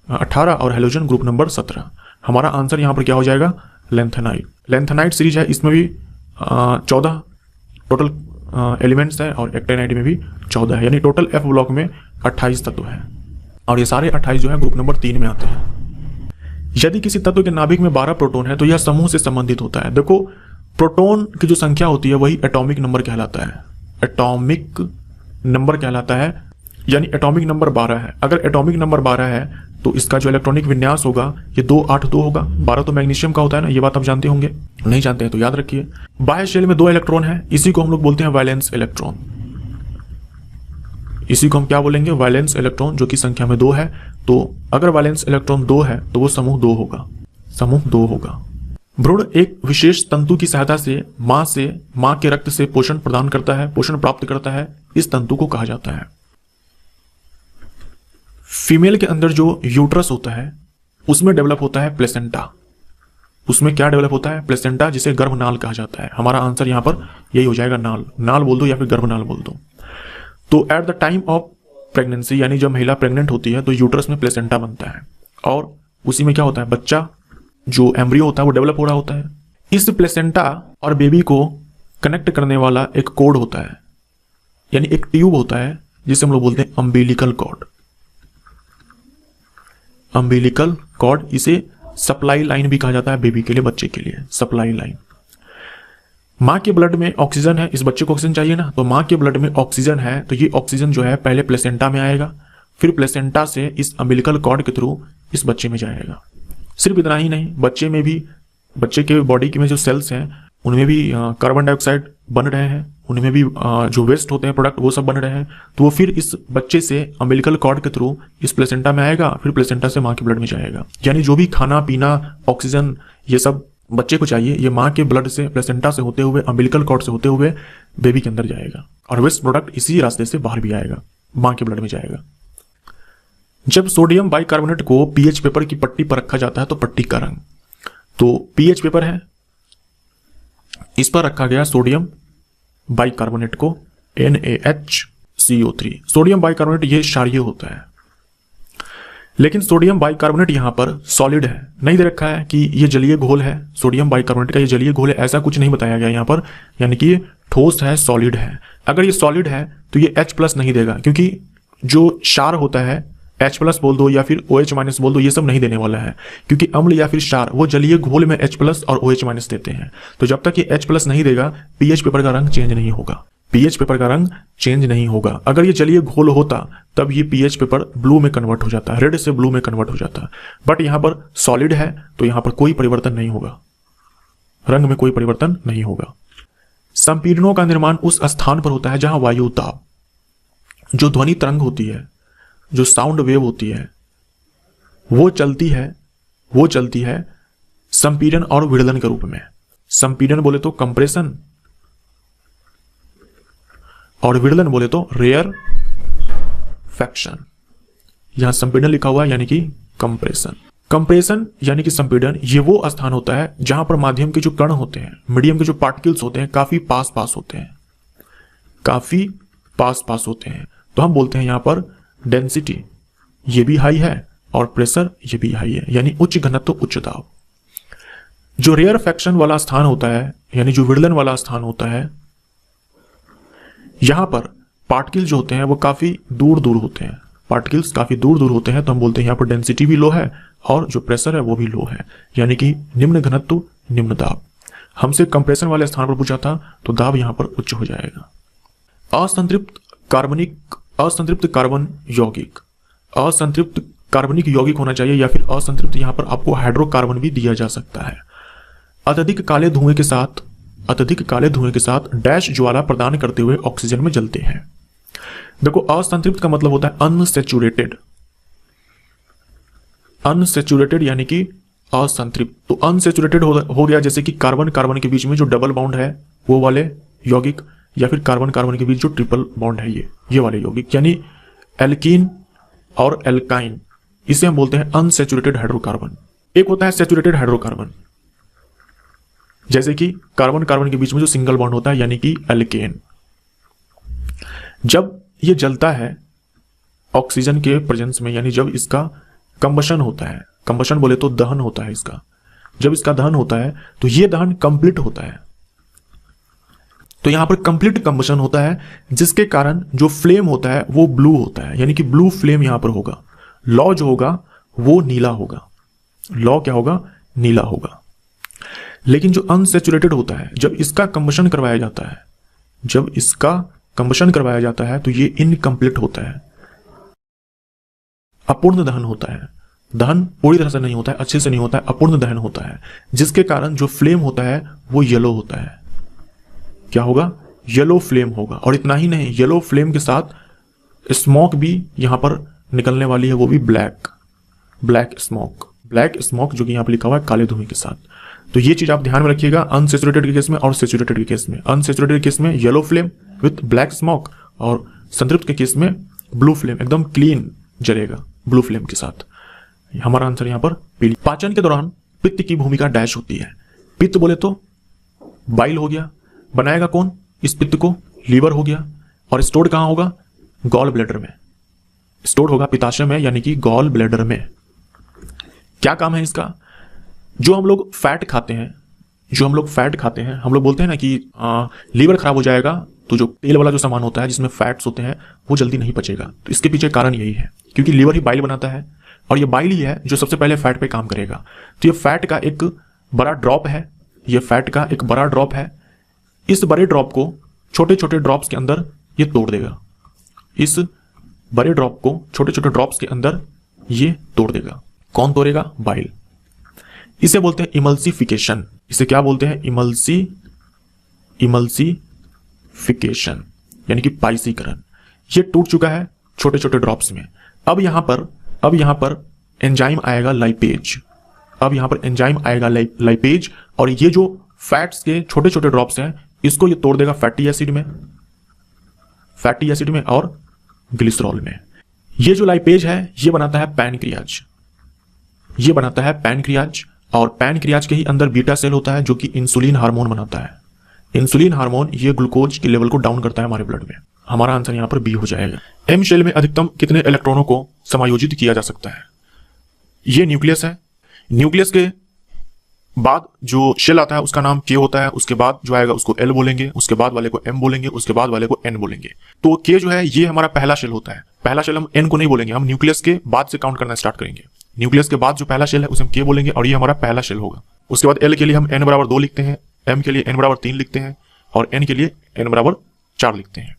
18 और हेलोजन ग्रुप नंबर 17। हमारा आंसर यहां पर क्या हो जाएगा, लेंथेनाइड। लेंथेनाइड सीरीज है, इसमें भी 14 टोटल एलिमेंट्स है और एक्टेनाइड में भी 14 है, यानी टोटल एफ ब्लॉक में 28 तत्व है और ये सारे 28 जो है ग्रुप नंबर 3 में आते हैं। यदि किसी तत्व के नाभिक में 12 प्रोटॉन है तो यह समूह से संबंधित होता है। देखो प्रोटॉन की जो संख्या होती है वही एटॉमिक नंबर कहलाता है। एटॉमिक नंबर कहलाता है, यानी एटॉमिक नंबर 12 है। अगर एटॉमिक नंबर 12 है तो इसका जो इलेक्ट्रॉनिक विन्यास होगा ये 282 होगा। 12 तो मैग्नीशियम का होता है ना, ये बात आप जानते होंगे, नहीं जानते हैं तो याद रखिए। बाह्य शेल में 2 इलेक्ट्रॉन है, इसी को हम लोग बोलते हैं वैलेंस इलेक्ट्रॉन। इसी को हम क्या बोलेंगे, वैलेंस इलेक्ट्रॉन, जो कि संख्या में 2 है। तो अगर वैलेंस इलेक्ट्रॉन 2 है तो वो समूह 2 होगा, समूह 2 होगा। भ्रूण एक विशेष तंतु की सहायता से मां के रक्त से पोषण प्रदान करता है, पोषण प्राप्त करता है। इस तंतु को कहा जाता है। फीमेल के अंदर जो यूट्रस होता है उसमें डेवलप होता है प्लेसेंटा। उसमें क्या डेवलप होता है, प्लेसेंटा, जिसे गर्भनाल कहा जाता है। हमारा आंसर यहां पर यही हो जाएगा, नाल। नाल बोल दो या फिर गर्भनाल बोल दो। तो at the time of pregnancy, यानी जब महिला प्रेग्नेंट होती है तो यूट्रस में प्लेसेंटा बनता है और उसी में क्या होता है, बच्चा जो एम्ब्रियो होता है वो डेवलप हो रहा होता है। इस प्लेसेंटा और बेबी को कनेक्ट करने वाला एक कोड होता है, यानी एक ट्यूब होता है जिसे हम लोग बोलते हैं अम्बिलिकल कॉर्ड। अम्बिलिकल कॉर्ड, इसे सप्लाई लाइन भी कहा जाता है बेबी के लिए, बच्चे के लिए सप्लाई लाइन। मां के ब्लड में ऑक्सीजन है, इस बच्चे को ऑक्सीजन चाहिए ना, तो मां के ब्लड में ऑक्सीजन है तो ये ऑक्सीजन जो है पहले प्लेसेंटा में आएगा, फिर प्लेसेंटा से इस अम्बिलिकल कॉर्ड के थ्रू इस बच्चे में जाएगा। सिर्फ इतना ही नहीं, बच्चे में भी, बच्चे के बॉडी के में जो सेल्स हैं उनमें भी कार्बन डाइऑक्साइड बन रहे हैं, उनमें भी जो वेस्ट होते हैं प्रोडक्ट वो सब बन रहे हैं। तो वो फिर इस बच्चे से अम्बिलिकल कॉर्ड के थ्रू इस प्लेसेंटा में आएगा, फिर प्लेसेंटा से मां के ब्लड में जाएगा। यानी जो भी खाना पीना, ऑक्सीजन, ये सब बच्चे को चाहिए, ये मां के ब्लड से, प्लेसेंटा से होते हुए, अम्बिलिकल कॉर्ड से होते हुए बेबी के अंदर जाएगा और वेस्ट प्रोडक्ट इसी रास्ते से बाहर भी आएगा, मां के ब्लड में जाएगा। जब सोडियम बाइकार्बोनेट को पीएच पेपर की पट्टी पर रखा जाता है तो पट्टी का रंग, तो पीएच पेपर है, इस पर रखा गया सोडियम बाइकार्बोनेट को, NaHCO3। सोडियम बाइकार्बोनेट ये क्षारीय होता है। लेकिन सोडियम बाइकार्बोनेट यहाँ पर सॉलिड है, नहीं दे रखा है कि ये जलीय घोल है, सोडियम बाइकार्बोनेट का ये जलीय घोल है, ऐसा कुछ नहीं बताया गया यहाँ पर, यानी कि ये ठोस है, सॉलिड है। अगर ये सॉलिड है तो ये H+ नहीं देगा, क्योंकि जो क्षार होता है H+ बोल दो या फिर OH- बोल दो, ये सब नहीं देने वाला है, क्योंकि अम्ल या फिर क्षार वो जलीय घोल में H+ और OH- देते हैं। तो जब तक ये H+ नहीं देगा पीएच पेपर का रंग चेंज नहीं होगा, पीएच पेपर का रंग चेंज नहीं होगा। अगर ये जलीय घोल होता तब ये पीएच पेपर ब्लू में कन्वर्ट हो जाता है, रेड से ब्लू में कन्वर्ट हो जाता है। बट यहाँ पर सॉलिड है तो यहाँ पर कोई परिवर्तन नहीं होगा, रंग में कोई परिवर्तन नहीं होगा। संपीड़नों का निर्माण उस स्थान पर होता है जहां वायु दाब, जो ध्वनि तरंग होती है, जो साउंड वेव होती है, वो चलती है संपीड़न और विदलन के रूप में। संपीड़न बोले तो कंप्रेशन और विदलन बोले तो रेयर फैक्शन। यहां संपीड़न लिखा हुआ है यानी कि कंप्रेशन। कंप्रेशन यानी कि संपीड़न, ये वो स्थान होता है जहां पर माध्यम के जो कण होते हैं, मीडियम के जो पार्टिकल्स होते हैं, काफी पास होते हैं, काफी पास होते हैं। तो हम बोलते हैं यहां पर डेंसिटी ये भी हाई है और प्रेशर ये भी हाई है, यानी उच्च घनत्व उच्च दाब। जो रेयर फैक्शन वाला स्थान होता है यानी जो विदलन वाला स्थान होता है, यहां पर पार्टिकल जो होते हैं वो काफी दूर होते हैं, पार्टिकल्स काफी दूर होते हैं। तो हम बोलते हैं यहां पर डेंसिटी भी लो है और जो प्रेशर है वो भी लो है, यानी कि निम्न घनत्व निम्न दाब। हमसे कंप्रेशन वाले स्थान पर पूछा था तो दाब यहां पर उच्च हो जाएगा। असंतृप्त कार्बनिक यौगिक होना चाहिए, या फिर असंतृप्त यहां पर आपको हाइड्रोकार्बन भी दिया जा सकता है। अत्यधिक काले धुएं के साथ डैश ज्वाला प्रदान करते हुए ऑक्सीजन में जलते हैं। देखो असंतृप्त का मतलब होता है अनसैचुरेटेड यानी कि असंतृप्त। तो अनसैचुरेटेड हो गया जैसे कि कार्बन के बीच में जो डबल बॉन्ड है वो वाले यौगिक, या फिर कार्बन के बीच जो ट्रिपल बॉन्ड है ये वाले यौगिक, यानी एल्कीन और एल्काइन, इसे हम बोलते हैं अनसैचुरेटेड हाइड्रोकार्बन। एक होता है सैचुरेटेड हाइड्रोकार्बन, जैसे कि कार्बन के बीच में जो सिंगल बॉन्ड होता है यानी कि एल्केन। जब ये जलता है ऑक्सीजन के प्रेजेंस में, यानी जब इसका कंबशन होता है, कंबशन बोले तो दहन होता है इसका, जब इसका दहन होता है तो ये दहन कंप्लीट होता है। तो यहां पर कंप्लीट कंबशन होता है, जिसके कारण जो फ्लेम होता है वो ब्लू होता है, यानी कि ब्लू फ्लेम यहां पर होगा। लॉ जो होगा वो नीला होगा, लॉ क्या होगा, नीला होगा। लेकिन जो अनसैचुरेटेड होता है, जब इसका कंबशन करवाया जाता है तो ये इनकम्प्लीट होता है, अपूर्ण दहन होता है। दहन पूरी तरह से नहीं होता है, अच्छे से नहीं होता है, अपूर्ण दहन होता है, जिसके कारण जो फ्लेम होता है वो येलो होता है। क्या होगा, येलो फ्लेम होगा। और इतना ही नहीं, येलो फ्लेम के साथ स्मोक भी यहां पर निकलने वाली है, वो भी ब्लैक स्मोक जो कि यहां पर लिखा हुआ है काले धुएं के साथ। तो ये चीज आप ध्यान में रखिएगा अनसैचुरेटेड के केस में और सैचुरेटेड के केस में। अनसैचुरेटेड के केस में yellow flame with black smoke, और संतृप्त के केस में ब्लू फ्लेम एकदम क्लीन जलेगा ब्लू फ्लेम के साथ। हमारा आंसर यहां पर पीली। पाचन के दौरान पित्त की भूमिका डैश होती है। पित्त बोले तो बाइल हो गया, बनाएगा कौन इस पित्त को, लीवर हो गया। और स्टोर्ड कहां होगा, गॉल ब्लैडर में स्टोर्ड होगा, पित्ताशय में यानी कि गॉल ब्लैडर में। क्या काम है इसका, जो हम लोग फैट खाते हैं, हम लोग बोलते हैं ना कि लीवर खराब हो जाएगा तो जो तेल वाला जो सामान होता है जिसमें फैट्स होते हैं वो जल्दी नहीं पचेगा। तो इसके पीछे कारण यही है, क्योंकि लीवर ही बाइल बनाता है और ये बाइल ही है जो सबसे पहले फैट पे काम करेगा। तो ये फैट का एक बड़ा ड्रॉप है, इस बड़े ड्रॉप को छोटे छोटे ड्रॉप्स के अंदर ये तोड़ देगा, इस बड़े ड्रॉप को छोटे छोटे ड्रॉप्स के अंदर ये तोड़ देगा। कौन तोड़ेगा, बाइल। इसे बोलते हैं इमल्सिफिकेशन। इसे क्या बोलते हैं, इमल्सिफिकेशन यानी कि पाइसीकरण। ये टूट चुका है छोटे छोटे ड्रॉप्स में। अब यहां पर एंजाइम आएगा लाइपेज, और ये जो फैट्स के छोटे छोटे ड्रॉप्स हैं इसको ये तोड़ देगा फैटी एसिड में और ग्लिसरॉल में। ये जो लाइपेज है ये बनाता है पैनक्रियाज, और पैनक्रियाज के ही अंदर बीटा सेल होता है जो कि इंसुलिन हार्मोन बनाता है। इंसुलिन हार्मोन ये ग्लूकोज के लेवल को डाउन करता है हमारे ब्लड में। हमारा आंसर यहां पर बी हो जाएगा। एम शेल में अधिकतम कितने इलेक्ट्रॉनों को समायोजित किया जा सकता है। ये न्यूक्लियस है। न्यूक्लियस के बाद जो शेल आता है उसका नाम के होता है, उसके बाद जो आएगा उसको एल बोलेंगे, उसके बाद वाले को एम बोलेंगे, उसके बाद वाले को एन बोलेंगे। तो के जो है ये हमारा पहला शेल होता है। पहला शेल हम एन को नहीं बोलेंगे, हम न्यूक्लियस के बाद से काउंट करना स्टार्ट करेंगे। न्यूक्लियस के बाद जो पहला शेल है उसे हम के बोलेंगे और ये हमारा पहला शेल होगा। उसके बाद एल के लिए हम एन बराबर 2 लिखते हैं, एम के लिए एन बराबर 3 लिखते हैं और एन के लिए एन बराबर 4 लिखते हैं।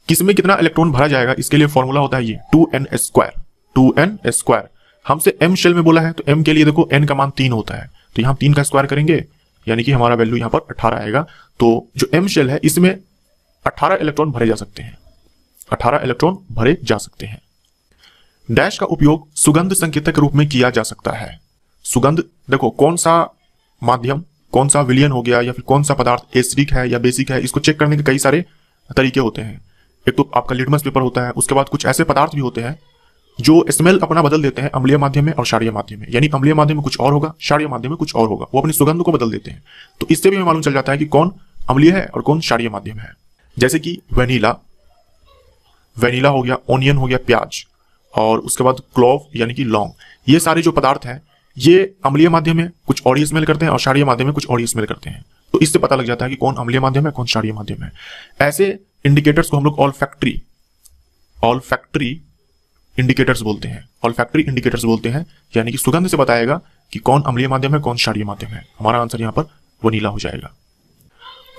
किसमें कितना इलेक्ट्रॉन भरा जाएगा इसके लिए फॉर्मूला होता है ये 2n²। 2n²। हमसे m शेल में बोला है तो m के लिए देखो n का मान 3 होता है, तो यहां 3 का स्क्वायर करेंगे यानी कि हमारा वैल्यू यहां पर 18 आएगा। तो जो m शेल है इसमें 18 इलेक्ट्रॉन भरे जा सकते हैं, 18 इलेक्ट्रॉन भरे जा सकते हैं। डैश का उपयोग सुगंध संकेतक के रूप में किया जा सकता है। सुगंध देखो कौन सा माध्यम, कौन सा विलयन हो गया या फिर कौन सा पदार्थ एसिडिक है या बेसिक है, इसको चेक करने के कई सारे तरीके होते हैं। एक तो आपका लिटमस पेपर होता है, उसके बाद कुछ ऐसे पदार्थ भी होते हैं जो स्मेल अपना बदल देते हैं अम्लीय माध्यम में और क्षारीय माध्यम में, यानी अम्लीय माध्यम में कुछ और होगा, क्षारीय माध्यम में कुछ और होगा, वो अपनी सुगंध को बदल देते हैं। तो इससे भी हमें मालूम चल जाता है कि कौन अम्लीय है और कौन क्षारीय माध्यम है। जैसे कि वेनिला, वेनिला हो गया, ओनियन हो गया प्याज, और उसके बाद क्लोव यानी कि लौंग, ये सारे जो पदार्थ हैं ये अम्लीय माध्यम में कुछ और ही स्मेल करते हैं और क्षारीय माध्यम में कुछ और ही स्मेल करते हैं। तो इससे पता लग जाता है कि कौन अम्लीय माध्यम है कौन क्षारीय माध्यम है। ऐसे इंडिकेटर्स को हम लोग ऑल्फैक्टरी इंडिकेटर्स बोलते हैं। ऑल्फैक्टरी इंडिकेटर्स बोलते हैं, यानी कि सुगंध से बताएगा कि कौन अम्लीय माध्यम है कौन क्षारीय माध्यम है। हमारा आंसर यहां पर वनीला हो जाएगा।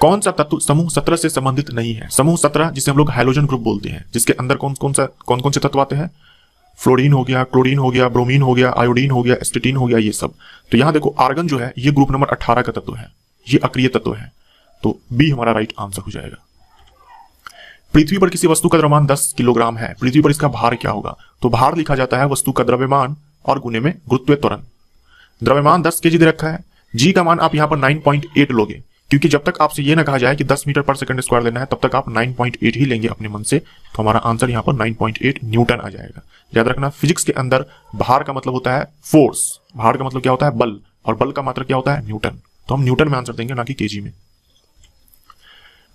कौन सा तत्व समूह 17 से संबंधित नहीं है? समूह 17 जिसे हम लोग हाइड्रोजन ग्रुप बोलते हैं, जिसके अंदर कौन कौन से तत्व आते हैं? फ्लोरीन हो गया, क्लोरीन हो गया, ब्रोमीन हो गया, आयोडीन हो गया, एस्टेटीन हो गया, ये सब। तो यहां देखो आर्गन जो है ये ग्रुप नंबर 18 का तत्व है, ये अक्रिय तत्व है। तो बी हमारा राइट आंसर हो जाएगा। पृथ्वी पर किसी वस्तु का द्रव्यमान 10 किलोग्राम है, पृथ्वी पर इसका भार क्या होगा? तो भार लिखा जाता है वस्तु का द्रव्यमान और गुने में गुरुत्वीय त्वरण। द्रव्यमान 10 केजी दे रखा है, जी का मान आप यहां पर 9.8 लोगे, क्योंकि जब तक आपसे ये ना कहा जाए कि 10 मीटर पर सेकंड स्क्वायर लेना है तब तक आप 9.8 ही लेंगे अपने मन से। तो हमारा आंसर यहां पर 9.8 न्यूटन आ जाएगा। याद रखना फिजिक्स के अंदर भार का मतलब होता है फोर्स, भार का मतलब क्या होता है बल, और बल का मात्रक क्या होता है न्यूटन। तो हम न्यूटन में आंसर देंगे ना कि केजी में।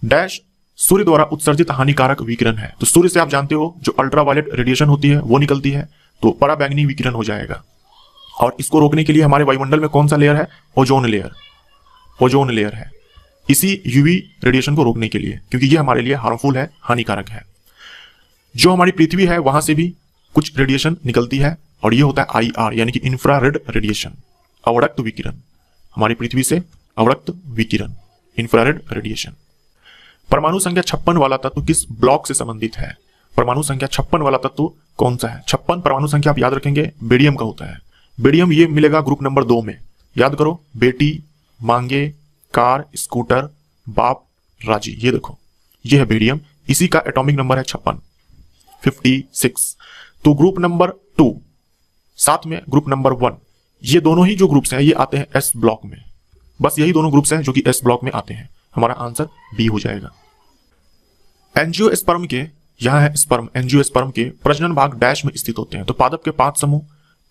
डैश सूर्य द्वारा उत्सर्जित हानिकारक विकिरण है। तो सूर्य से आप जानते हो जो अल्ट्रावायलेट रेडिएशन होती है वो निकलती है, तो पराबैंगनी विकिरण हो जाएगा। और इसको रोकने के लिए हमारे वायुमंडल में कौन सा लेयर है? Ozone layer. ओजोन लेयर है इसी यूवी रेडिएशन को रोकने के लिए, क्योंकि ये हमारे लिए हार्मफुल है, हानिकारक है। जो हमारी पृथ्वी है वहां से भी कुछ रेडिएशन निकलती है और ये होता है IR यानी कि इंफ्रारेड रेडिएशन, अवरक्त विकिरण। हमारी पृथ्वी से अवरक्त विकिरण, इंफ्रारेड रेडिएशन। परमाणु संख्या 56 वाला तत्व किस ब्लॉक से संबंधित है? परमाणु संख्या 56 वाला तत्व कौन सा है? 56 परमाणु संख्या आप याद रखेंगे बेरियम का होता है। बेरियम ये मिलेगा ग्रुप नंबर 2 में। याद करो, बेटी, मांगे, कार, स्कूटर, बाप, राजी, ये देखो ये है बेरियम, इसी का एटॉमिक नंबर है 56। तो ग्रुप नंबर 2 साथ में ग्रुप नंबर 1, ये दोनों ही जो ग्रुप्स हैं ये आते हैं S ब्लॉक में। बस यही दोनों ग्रुप्स हैं जो कि S ब्लॉक में आते हैं। हमारा आंसर बी हो जाएगा। एंजियोस्पर्म के, यहां है स्पर्म, एंजियोस्पर्म के प्रजनन भाग डैश में स्थित होते हैं। तो पादप के 5 समूह,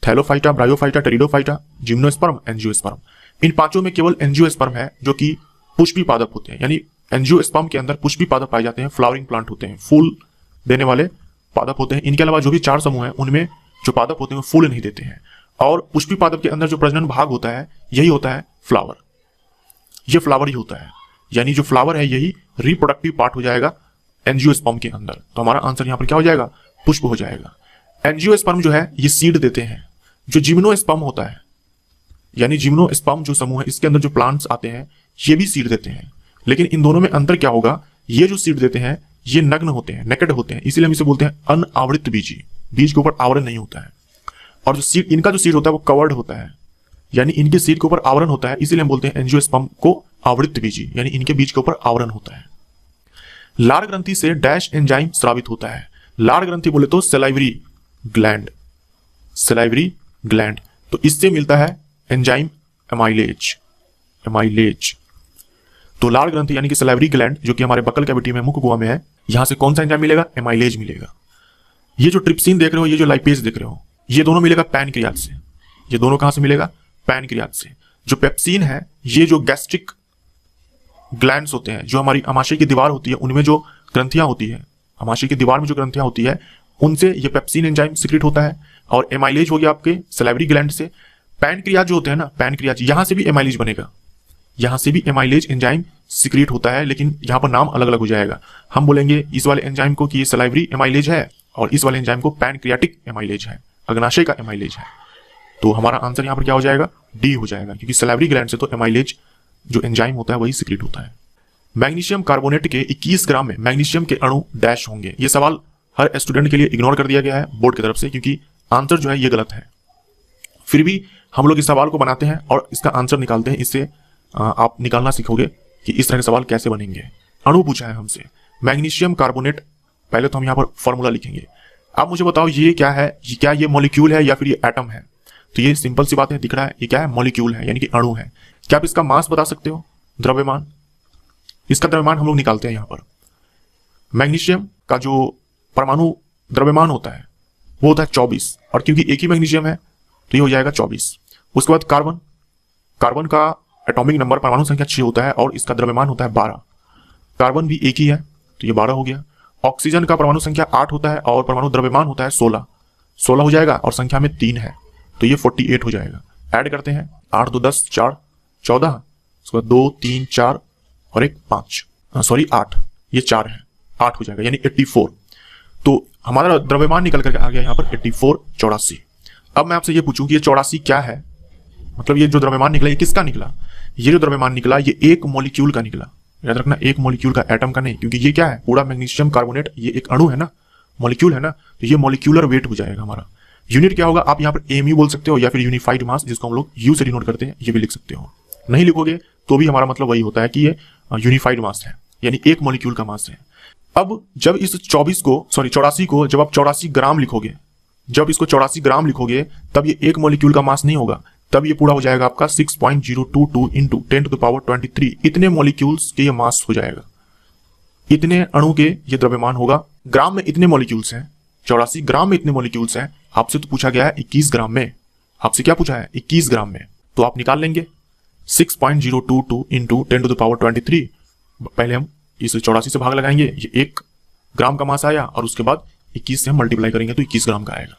thallophyta, bryophyta, pteridophyta, gymnosperm, angiosperm. इन पांचों में केवल एंजियोस्पर्म है जो कि पुष्पी पादप होते हैं, यानी एंजियोस्पर्म के अंदर पुष्पी पादप पाए जाते हैं, फ्लावरिंग प्लांट होते हैं, फूल देने वाले पादप होते हैं। इनके अलावा जो भी 4 समूह हैं उनमें जो पादप होते हैं वो फूल नहीं देते हैं। और पुष्पी पादप के अंदर जो प्रजनन भाग होता है यही होता है फ्लावर, ये फ्लावर ही होता है, यानी जो फ्लावर है यही रिप्रोडक्टिव पार्ट हो जाएगा एंजियोस्पर्म के अंदर। तो हमारा आंसर यहां पर क्या हो जाएगा? पुष्प हो जाएगा। एंजियोस्पर्म जो है ये सीड देते हैं। जो जिम्नोस्पर्म होता है, यानी जिम्नोस्पर्म जो समूह है इसके अंदर जो प्लांट्स आते हैं ये भी सीड देते हैं। लेकिन इन दोनों में अंतर क्या होगा? ये जो सीड देते हैं ये नग्न होते हैं, नेकेड होते हैं, इसीलिए हम इसे बोलते हैं अनावृत बीजी, बीज के ऊपर आवरण नहीं होता है। और जो सीड, इनका जो सीड होता है वो कवर्ड होता है, यानी इनके सीड के ऊपर आवरण होता है, इसीलिए हम बोलते हैं एंजियोस्पर्म को आवृत बीजी, यानी इनके बीज के ऊपर आवरण होता है। लार ग्रंथि से डैश एंजाइम स्रावित होता है। लार ग्रंथि बोले तो सलाइवरी ग्लैंड, सलाइवरी ग्लैंड, तो इससे मिलता है एंजाइम एमाइलेज, एमाइलेज। तो लार ग्रंथि यानी कि सलाइवरी ग्लैंड जो कि हमारे बकल कैविटी में, मुख गुहा में है, यहां से कौन सा एंजाइम मिलेगा? एमाइलेज मिलेगा। ये जो ट्रिप्सिन देख रहे हो, ये जो लाइपेज देख रहे हो, ये दोनों मिलेगा पैनक्रियाज से। ये दोनों कहां से मिलेगा? पैनक्रियाज से। जो पेप्सिन है ये जो गैस्ट्रिक ग्लैंड्स होते हैं, जो हमारी अमाशय की दीवार होती है उनमें जो ग्रंथियां होती है, अमाशय की दीवार में जो ग्रंथियां होती है उनसे ये पेप्सिन एंजाइम सिक्रेट होता है, और एमाइलेज हो गया आपके सलाइवरी ग्लैंड से। पैनक्रियाज जो होते हैं ना, पैनक्रियाज, यहां से भी एमाइलेज बनेगा, यहां से भी एमाइलेज एंजाइम सिक्रेट होता है, लेकिन यहां पर नाम अलग अलग हो जाएगा। हम बोलेंगे इस वाले एंजाइम को कि ये सलाइवरी एमाइलेज है, और इस वाले एंजाइम को पैनक्रियाटिक एमाइलेज है, अग्नाशय का एमाइलेज है। तो हमारा आंसर यहां पर क्या हो जाएगा, डी हो जाएगा, क्योंकि सलाइवरी ग्लैंड से तो एमाइलेज जो एंजाइम होता है वही सिक्रेट होता है। मैग्नीशियम कार्बोनेट के 21 ग्राम में मैग्नीशियम के अणु डैश होंगे। ये सवाल हर स्टूडेंट के लिए इग्नोर कर दिया गया है बोर्ड की तरफ से, क्योंकि आंसर जो है ये गलत है। फिर भी हम लोग इस सवाल को बनाते हैं और इसका आंसर निकालते हैं। इससे आप निकालना सीखोगे कि इस तरह के सवाल कैसे बनेंगे। अणु पूछा है हमसे मैग्नीशियम कार्बोनेट, पहले तो हम यहाँ पर फॉर्मूला लिखेंगे। आप मुझे बताओ ये क्या है, क्या ये मॉलिक्यूल है या फिर ये एटम है? तो ये सिंपल सी बात है, दिख रहा है, ये क्या है, मॉलिक्यूल है, यानी कि अणु है। क्या आप इसका मास बता सकते हो, द्रव्यमान? इसका द्रव्यमान हम लोग निकालते हैं यहाँ पर। मैग्नीशियम का जो परमाणु द्रव्यमान होता है वो होता है 24, और क्योंकि एक ही मैग्नीशियम है तो ये हो जाएगा 24। उसके बाद कार्बन, कार्बन का एटॉमिक नंबर परमाणु संख्या 6 होता है और इसका द्रव्यमान होता है 12। कार्बन भी एक ही है तो ये 12 हो गया। ऑक्सीजन का परमाणु संख्या 8 होता है और परमाणु द्रव्यमान होता है 16, 16 हो जाएगा, और संख्या में 3 है तो ये 48 हो जाएगा। ऐड करते हैं, 8 2 10 4 14, उसके बाद 2 3 4 और 1 5, सॉरी 8, ये 4 है, 8 हो जाएगा, यानी 84। तो हमारा द्रव्यमान निकल करके आ गया यहाँ पर 84, 84। अब मैं आपसे ये पूछूं कि ये 84 क्या है, मतलब ये जो द्रव्यमान निकला ये किसका निकला? ये जो द्रव्यमान निकला ये एक मॉलिक्यूल का निकला, याद रखना, एक मॉलिक्यूल का, एटम का नहीं, क्योंकि ये क्या है, पूरा मैग्नीशियम कार्बोनेट ये एक अणु है ना, मॉलिक्यूल है ना, तो ये मॉलिक्यूलर वेट हो जाएगा हमारा। यूनिट क्या होगा, आप यहाँ पर एमयू बोल सकते हो या फिर यूनिफाइड मास, जिसको हम लोग यू से डिनोट करते हैं, ये भी लिख सकते हो। नहीं लिखोगे तो भी हमारा मतलब वही होता है कि ये यूनिफाइड मास है, यानी एक मॉलिक्यूल का मास है। अब जब इस 84 को जब आप 84 ग्राम लिखोगे, जब इसको 84 ग्राम लिखोगे तब ये एक मॉलिक्यूल का मास नहीं होगा, तब ये पूरा हो जाएगा आपका 6.022 इंटू 10⁻23। इतने मॉलिक्यूल्स के ये मास हो जाएगा, इतने अणु के ये द्रव्यमान होगा। ग्राम में इतने मॉलिक्यूल्स हैं, 84 ग्राम में इतने मॉलिक्यूल्स हैं। आपसे तो पूछा गया है 21 ग्राम में, आपसे क्या पूछा है, 21 ग्राम में, तो आप निकाल लेंगे 6.022 इंटू 10⁻23। पहले हम इस 84 से भाग लगाएंगे, ये 1 ग्राम का मास आया, और उसके बाद 21 से हम मल्टीप्लाई करेंगे तो 21 ग्राम का आएगा।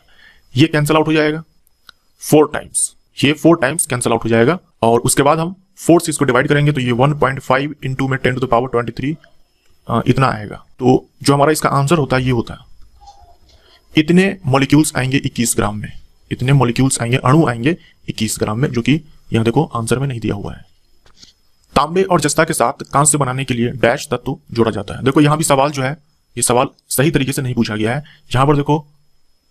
ये कैंसिल आउट हो जाएगा 4 टाइम्स, ये 4 टाइम्स कैंसिल आउट हो जाएगा, और उसके बाद हम 4 से इसको डिवाइड करेंगे तो ये 1.5 इंटू में 10⁻23 इतना आएगा। तो जो हमारा इसका आंसर होता है ये होता है, इतने मॉलिक्यूल्स आएंगे 21 ग्राम में, इतने मॉलिक्यूल्स आएंगे, अणु आएंगे 21 ग्राम में, जो कि यहाँ देखो आंसर में नहीं दिया हुआ है। तांबे और जस्ता के साथ कांस्य बनाने के लिए डैश तत्व जोड़ा जाता है। देखो यहाँ भी सवाल जो है, ये सवाल सही तरीके से नहीं पूछा गया है। यहाँ पर देखो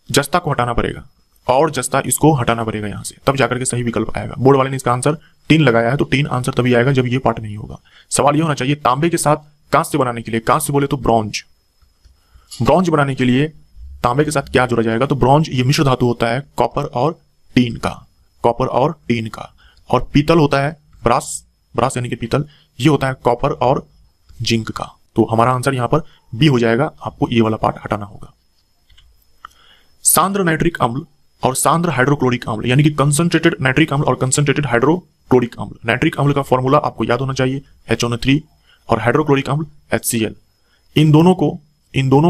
जस्ता को हटाना पड़ेगा और जस्ता इसको हटाना पड़ेगा यहाँ से, तब जाकर के सही विकल्प आएगा। बोर्ड वाले ने इसका आंसर 3 लगाया है, तो 3 आंसर तभी आएगा जब ये पार्ट नहीं होगा। सवाल ये होना चाहिए तांबे के साथ कांस्य बनाने के लिए, कांस्य बोले तो ब्रॉन्ज, ब्रॉन्ज बनाने के लिए तांबे के साथ क्या जोड़ा जाएगा, तो ब्रॉन्ज ये मिश्र धातु होता है कॉपर और टीन का, कॉपर और टीन का। और पीतल होता है ब्रास, ब्रास यानी कि पीतल, ये होता है कॉपर और जिंक का। तो हमारा आंसर यहाँ पर बी हो जाएगा, आपको ये वाला पार्ट हटाना होगा। सांद्र नाइट्रिक अम्ल और सांद्र हाइड्रोक्लोरिक अम्ल, यानी कि कंसंट्रेटेड नाइट्रिक अम्ल और कंसंट्रेटेड हाइड्रोक्लोरिक अम्ल। नाइट्रिक अम्ल का फॉर्मूला आपको याद होना चाहिए HNO3, और हाइड्रोक्लोरिक अम्ल HCl। इन दोनों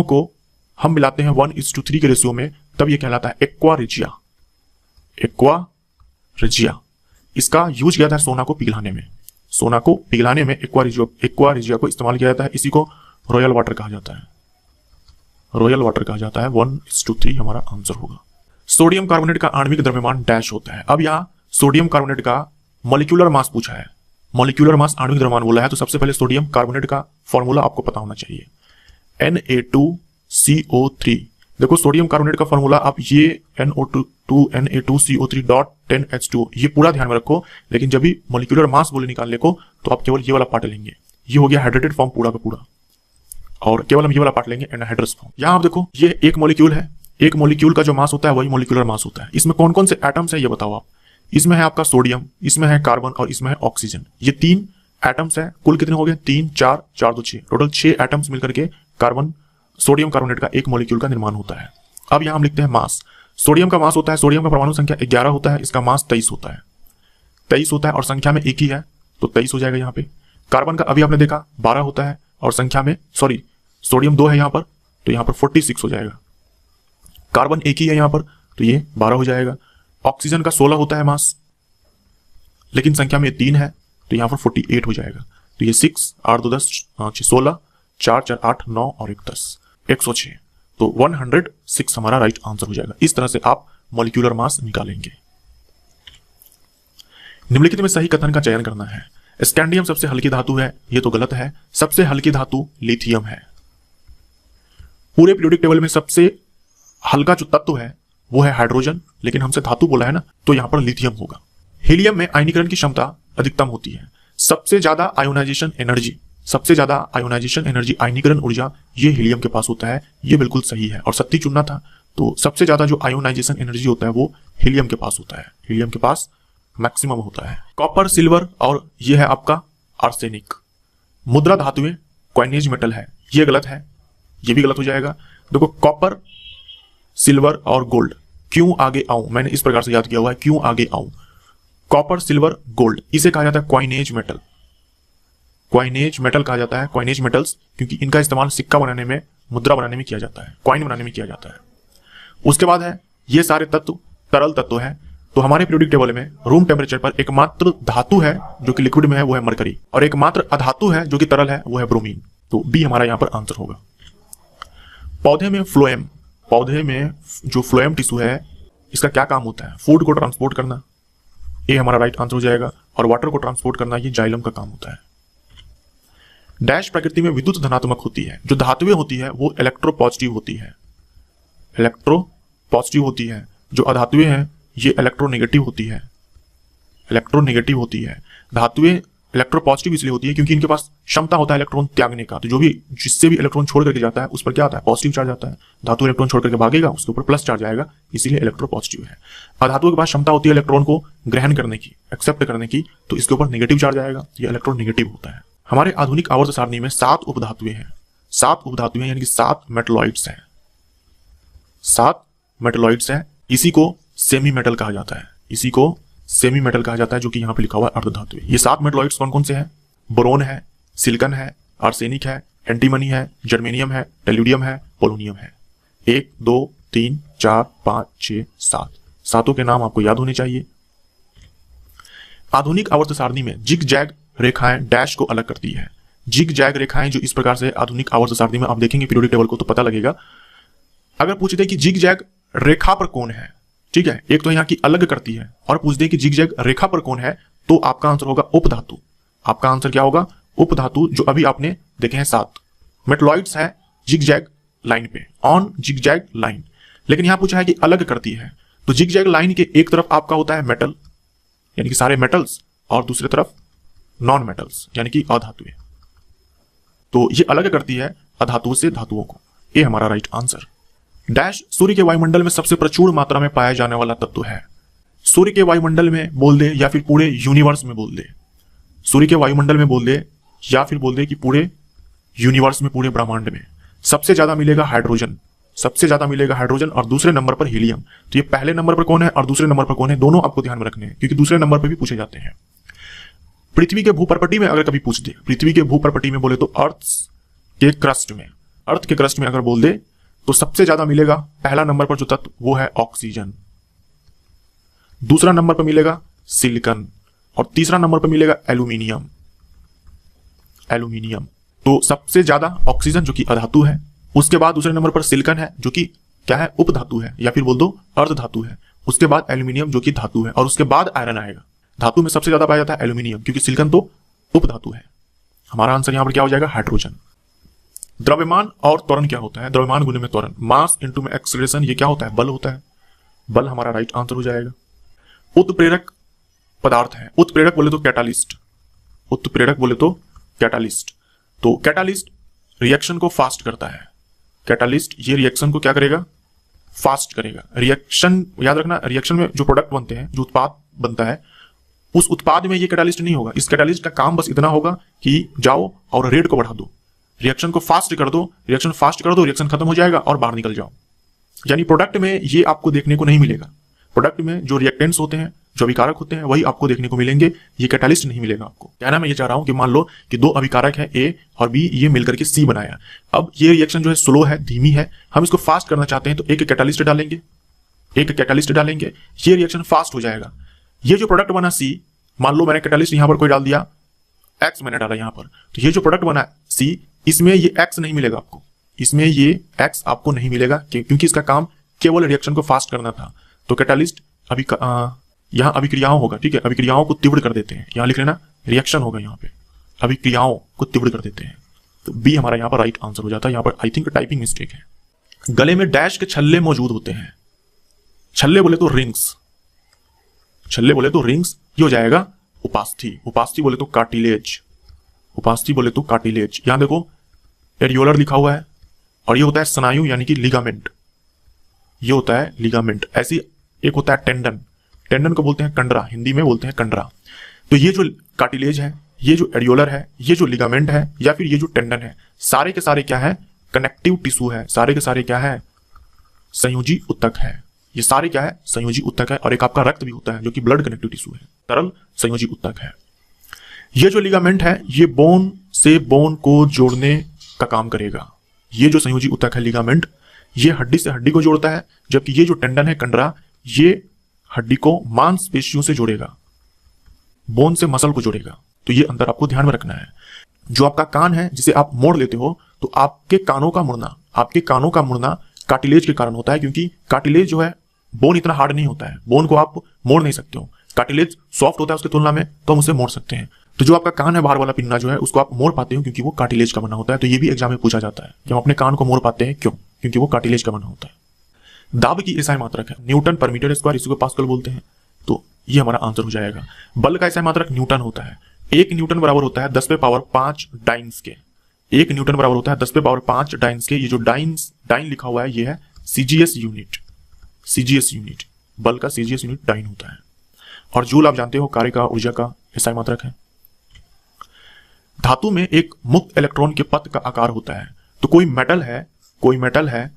को हम मिलाते हैं 1:3 के रेशियो में, तब ये कहलाता है एक्वा रेजिया, एक्वा रेजिया। इसका यूज किया था सोना को पिघलाने में, सोना को पिघलाने में एक्वा रेजिया को इस्तेमाल किया जाता है। इसी को रॉयल वाटर कहा जाता है, रॉयल वाटर कहा जाता है। 1:3 हमारा आंसर होगा। सोडियम कार्बोनेट का आणविक द्रव्यमान डैश होता है। अब यहाँ सोडियम कार्बोनेट का मॉलिक्यूलर मास पूछा है, मॉलिक्यूलर मास आणविक द्रव्यमान बोला है, तो सबसे पहले सोडियम कार्बोनेट का फॉर्मूला आपको पता होना चाहिए, Na2CO3। देखो सोडियम कार्बोनेट का फॉर्मूला आप ये Na2CO3.10H2 ये पूरा ध्यान में रखो, लेकिन जब भी मॉलिक्यूलर मास बोले निकालने को तो आप केवल ये वाला पार्ट लेंगे। ये हो गया हाइड्रेटेड फॉर्म पूरा का पूरा, और केवल हम ये वाला पार्ट लेंगे एनहाइड्रस फॉर्म। यहाँ आप देखो ये एक मॉलिक्यूल है, एक मॉलिक्यूल का जो मास होता है वही मॉलिक्यूलर मास होता है। इसमें कौन कौन से एटम्स है ये बताओ आप। इसमें है आपका सोडियम, इसमें है कार्बन और इसमें है ऑक्सीजन। ये 3 एटम्स है। कुल कितने हो गए, 3 4 4 2 6, टोटल 6 एटम्स मिलकर के कार्बन सोडियम कार्बोनेट का एक मॉलिक्यूल का निर्माण होता है। अब यहां हम लिखते हैं मास। सोडियम का मास होता है, सोडियम का परमाणु संख्या 11 होता है, इसका मास 23 होता है, 23 होता है, और संख्या में एक ही है तो 23 हो जाएगा यहाँ पे। कार्बन का अभी आपने देखा 12 होता है, और संख्या में सोडियम 2 है यहाँ पर, तो यहाँ पर 46 हो जाएगा, कार्बन एक ही है यहाँ पर, तो ये 12 हो जाएगा। ऑक्सीजन का 16 होता है मास, लेकिन संख्या में 3 है, तो यहाँ पर 48 हो जाएगा। तो ये 6, 8 2 10, 16, 4 4 8 9 और 1 10, 106। तो 106 हमारा राइट आंसर हो जाएगा। इस तरह से आप मॉलिक्यूलर मास निकालेंगे। निम्नलिखित में सही कथन का चयन करना है। स्कैंडियम सबसे हल्की धातु है, ये तो गलत है। सबसे हल्की धातु लिथियम है। पूरे पीरियोडिक टेबल में सबसे हल्का जो तत्व है वो है हाइड्रोजन, लेकिन हमसे धातु बोला है ना, तो यहां पर लिथियम होगा। हीलियम में आयनीकरण की क्षमता अधिकतम होती है। सबसे ज्यादा आयोनाइजेशन एनर्जी आयनीकरण ऊर्जा ये हीलियम के पास होता है। ये बिल्कुल सही है और सत्ती चुनना था, तो सबसे ज्यादा जो आयोनाइजेशन एनर्जी होता है वो हीलियम के पास होता है। हीलियम के पास मैक्सिमम होता है। कॉपर, सिल्वर और ये है आपका आर्सेनिक। मुद्रा धातुएं कॉइनेज मेटल है, ये गलत है, ये भी गलत हो जाएगा। देखो कॉपर, सिल्वर और गोल्ड, क्यों आगे आऊं, मैंने इस प्रकार से याद किया हुआ है, क्यों आगे आऊं। कॉपर, सिल्वर, गोल्ड, इसे कहा जाता है कॉइनेज मेटल। कॉइनेज मेटल कहा जाता है, कॉइनेज मेटल्स, क्योंकि इनका इस्तेमाल सिक्का बनाने में, मुद्रा बनाने में किया जाता है, कॉइन बनाने में किया जाता है। उसके बाद है ये सारे तत्व तरल तत्व है। तो हमारे पीरियोडिक टेबल में रूम टेम्परेचर पर एकमात्र धातु है जो कि लिक्विड में है, वो है मरकरी, और एकमात्र अधातु है जो कि तरल है, वो है ब्रोमीन। तो बी हमारा यहां पर आंसर होगा। पौधे में फ्लोएम, पौधे में जो फ्लोएम टिश्यू है इसका क्या काम होता है? फूड को ट्रांसपोर्ट करना, ये हमारा राइट आंसर हो जाएगा। और वाटर को ट्रांसपोर्ट करना, ये जाइलम का काम होता है। डैश प्रकृति में विद्युत धनात्मक होती है। जो धातुएं होती है वो इलेक्ट्रो पॉजिटिव होती है, इलेक्ट्रो पॉजिटिव होती है। जो अधातुएं हैं ये इलेक्ट्रोनेगेटिव होती है, इलेक्ट्रोनेगेटिव होती है। धातुएं इलेक्ट्रो पॉजिटिव इसलिए होती है क्योंकि इनके पास क्षमता होता है इलेक्ट्रॉन त्यागने का। तो जो भी जिससे भी इलेक्ट्रॉन छोड़ करके जाता है उस पर क्या आता है? पॉजिटिव चार्ज आता है। धातु इलेक्ट्रॉन छोड़ करके भागेगा, उसके ऊपर प्लस चार्ज आएगा, इसीलिए इलेक्ट्रो पॉजिटिव है। अधातुओं के पास क्षमता होती है इलेक्ट्रॉन को ग्रहण करने की, एक्सेप्ट करने की, तो इसके ऊपर नेगेटिव चार्ज आएगा, ये इलेक्ट्रॉन नेगेटिव होता है। हमारे आधुनिक आवर्त सारणी में 7 उपधातुएं हैं। 7 उपधातुएं यानी कि 7 मेटलॉइड्स हैं, 7 मेटलॉइड्स हैं। इसी को सेमी मेटल कहा जाता है, इसी को सेमी मेटल कहा जाता है, जो कि यहां पे लिखा हुआ है अर्धधातुएं। ये 7 मेटलॉइड्स कौन कौन से हैं? बोरोन है, सिलिकॉन है, आर्सेनिक है, एंटीमनी है, जर्मेनियम है, टेल्यूडियम है, पोलोनियम है। 1 2 3 4 5 6 7, सातों के नाम आपको याद होने चाहिए। आधुनिक आवर्त सारणी में जिग जैग रेखाएं डैश को अलग करती है। जिग जैग रेखाएं जो इस प्रकार से आधुनिक आवर्त सारणी में आप देखेंगे पीरियोडिक टेबल को तो पता लगेगा। अगर पूछ दे कि जिग जैग रेखा पर कौन है, ठीक है, एक तो यहां की अलग करती है, और पूछ दे कि जिग जैग रेखा पर कौन है, तो आपका आंसर होगा उपधातु। आपका आंसर क्या होगा? उपधातु, जो अभी आपने देखे हैं 7 मेटलॉइड्स है जिग जैग लाइन पे, ऑन जिग जैग लाइन। लेकिन यहां पूछा है कि अलग करती है, तो जिग जैग लाइन के एक तरफ आपका होता है मेटल यानी कि सारे मेटल्स, और दूसरी तरफ नॉन मेटल्स यानी कि अधातुएं। तो ये अलग करती है अधातुओं से धातुओं को। ये हमारा राइट आंसर। डैश सूर्य के वायुमंडल में सबसे प्रचुर मात्रा में पाया जाने वाला तत्व है। सूर्य के वायुमंडल में बोल दे या फिर पूरे यूनिवर्स में बोल दे, सूर्य के वायुमंडल में बोल दे या फिर बोल दे कि पूरे यूनिवर्स में, पूरे ब्रह्मांड में सबसे ज्यादा मिलेगा हाइड्रोजन, सबसे ज्यादा मिलेगा हाइड्रोजन, और दूसरे नंबर पर हीलियम। तो ये पहले नंबर पर कौन है और दूसरे नंबर पर कौन है, दोनों आपको ध्यान में रखने हैं, क्योंकि दूसरे नंबर पर भी पूछे जाते हैं। पृथ्वी के भूपर्पटी में अगर कभी पूछ दे, पृथ्वी के भूपर्पटी में बोले तो अर्थ के क्रस्ट में, अर्थ के क्रस्ट में अगर बोल दे तो सबसे ज्यादा मिलेगा पहला नंबर पर जो तत्व वो है ऑक्सीजन, दूसरा नंबर पर मिलेगा सिलिकॉन, और तीसरा नंबर पर मिलेगा एल्यूमिनियम। एल्यूमिनियम तो सबसे ज्यादा ऑक्सीजन जो कि अधातु है, उसके बाद दूसरे नंबर पर सिलिकॉन है जो कि क्या है, उपधातु है या फिर बोल दो अर्धधातु है, उसके बाद एल्यूमिनियम जो कि धातु है, और उसके बाद आयरन आएगा। धातु में सबसे ज्यादा पाया जाता है एल्यूमिनियम, क्योंकि सिलिकॉन तो उपधातु है। हमारा आंसर यहां पर क्या हो जाएगा, हाइड्रोजन। द्रव्यमान और त्वरण क्या होता है? द्रव्यमान गुने में त्वरण, मास इनटू में एक्सेलरेशन, ये क्या होता है, बल होता है। बल हमारा राइट आंसर हो जाएगा। उत्प्रेरक पदार्थ है, उत्प्रेरक बोले तो कैटालिस्ट, उत्प्रेरक बोले तो कैटालिस्ट। तो कैटालिस्ट रिएक्शन को फास्ट करता है, कैटालिस्ट ये रिएक्शन को क्या करेगा, फास्ट करेगा। रिएक्शन याद रखना, रिएक्शन में जो प्रोडक्ट बनते हैं, जो उत्पाद बनता है, उस उत्पाद में ये कैटालिस्ट नहीं होगा। इस कैटालिस्ट का काम बस इतना होगा कि जाओ और रेट को बढ़ा दो, रिएक्शन को फास्ट कर दो, रिएक्शन फास्ट कर दो, रिएक्शन खत्म हो जाएगा और बाहर निकल जाओ। यानी प्रोडक्ट में ये आपको देखने को नहीं मिलेगा। प्रोडक्ट में जो रिएक्टेंट्स होते हैं जो अभिकारक होते हैं वही आपको देखने को मिलेंगे, ये कैटालिस्ट नहीं मिलेगा आपको। कहना मैं ये चाह रहा हूं कि मान लो कि दो अभिकारक है ए और बी, ये मिलकर के सी बनाया। अब ये रिएक्शन जो है स्लो है, धीमी है, हम इसको फास्ट करना चाहते हैं तो एक कैटालिस्ट डालेंगे, एक कैटालिस्ट डालेंगे, ये रिएक्शन फास्ट हो जाएगा। ये जो प्रोडक्ट बना सी, मान लो मैंने कैटालिस्ट यहां पर कोई डाल दिया, एक्स मैंने डाला यहां पर, तो ये जो प्रोडक्ट बना सी, इसमें ये एक्स नहीं मिलेगा आपको, इसमें ये एक्स आपको नहीं मिलेगा क्योंकि इसका काम केवल रिएक्शन को फास्ट करना था। तो कैटालिस्ट अभी यहां अभिक्रियाओं होगा, ठीक है, अभिक्रियाओं को तीव्र कर देते हैं, यहां लिख लेना रिएक्शन होगा, यहां पे अभिक्रियाओं को तीव्र कर देते हैं। तो बी हमारा यहां पर राइट आंसर हो जाता है। यहां पर आई थिंक टाइपिंग मिस्टेक है। गले में डैश के छल्ले मौजूद होते हैं, छल्ले बोले तो रिंग्स, छल्ले बोले तो रिंग्स, ये हो जाएगा उपास्थि, उपास्थि बोले तो कार्टिलेज, उपास्थि बोले तो कार्टिलेज। यहां देखो एरियोलर लिखा हुआ है और ये होता है स्नायु यानी कि लिगामेंट, ये होता है लिगामेंट। ऐसी एक होता है टेंडन, टेंडन को बोलते हैं कंडरा, हिंदी में बोलते हैं कंडरा। तो ये जो कार्टिलेज है, ये जो एरियोलर है, ये जो लिगामेंट है या फिर ये जो टेंडन है, सारे के सारे क्या है, कनेक्टिव टिश्यू है, सारे के सारे क्या है, संयोजी उत्तक है। ये सारे क्या है, संयोजी उत्तक है। और एक आपका रक्त भी होता है जो कि ब्लड कनेक्टिव टिश्यू है, तरल संयोजी उत्तक है। ये जो लिगामेंट है ये बोन से बोन को जोड़ने का काम करेगा। ये जो संयोजी उत्तक है लिगामेंट, ये हड्डी से हड्डी को जोड़ता है, जबकि ये जो टेंडन है कंडरा, ये हड्डी को मांसपेशियों से जोड़ेगा, बोन से मसल को जोड़ेगा। तो ये अंतर आपको ध्यान में रखना है। जो आपका कान है जिसे आप मोड़ लेते हो, तो आपके कानों का मुड़ना, आपके कानों का मुड़ना कार्टिलेज के कारण होता है, क्योंकि कार्टिलेज जो है बोन इतना हार्ड नहीं होता है, बोन को आप मोड़ नहीं सकते हो। कार्टिलेज सॉफ्ट होता है उसकी तुलना में, तो हम उसे मोड़ सकते हैं। तो जो आपका कान है बाहर वाला पिन्ना जो है उसको आप मोड़ पाते हो क्योंकि वो कार्टिलेज का बना होता है। तो ये भी एग्जाम में पूछा जाता है कि हम अपने कान को मोड़ पाते हैं क्यों, क्योंकि वो कार्टिलेज का बना होता है। दाब की एसआई मात्रक है न्यूटन पर मीटर स्क्वायर, इसी को पास्कल बोलते हैं। तो ये हमारा आंसर हो जाएगा। बल का एसआई मात्रक न्यूटन होता है। 1 न्यूटन बराबर होता है 10 पे पावर 5 डाइन्स के। 1 न्यूटन बराबर होता है 10 पे पावर 5 डाइन्स के। ये जो डाइन लिखा हुआ है ये है सीजीएस यूनिट, सीजीएस यूनिट, बल का सीजीएस यूनिट डाइन होता है। और जूल आप जानते हो कार्य का, ऊर्जा का एसआई मात्रक है। धातु में एक मुक्त इलेक्ट्रॉन के पथ का आकार होता है। तो कोई मेटल है,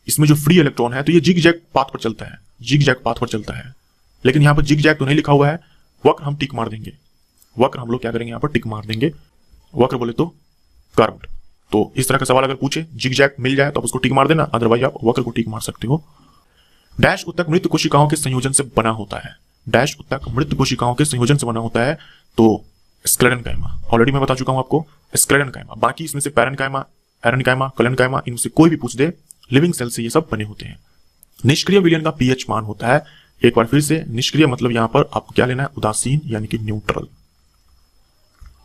इसमें जो फ्री इलेक्ट्रॉन है तो ये जिग जैग पाथ पर चलता है, जिग जैग पाथ पर चलता है। लेकिन यहां पर जिग जैग तो नहीं लिखा हुआ है, वक्र हम टिक मार देंगे, वक्र हम लोग क्या करेंगे, यहां पर टिक मार देंगे। वक्र बोले तो कर्व्ड। तो इस तरह का सवाल अगर पूछे, जिग जैग मिल जाए तो आप उसको टिक मार देना, अदरवाइज आप वक्र को टिक मार सकते हो। डैश उत्तक मृत कोशिकाओं के संयोजन से बना होता है। डैश उत्तक मृत कोशिकाओं के संयोजन से बना होता है। तो स्क्लेरेनकाइमा, ऑलरेडी मैं बता चुका हूं आपको, स्क्लेरेनकाइमा। बाकी इसमें से पैरेनकाइमा, एरेनकाइमा, कोलेनकाइमा, इनमें से कोई भी पूछ दे, लिविंग सेल से ये सब बने होते हैं। निष्क्रिय विलयन का पीएच मान होता है, एक बार फिर से, निष्क्रिय मतलब यहां पर आपको क्या लेना है, उदासीन यानी कि न्यूट्रल,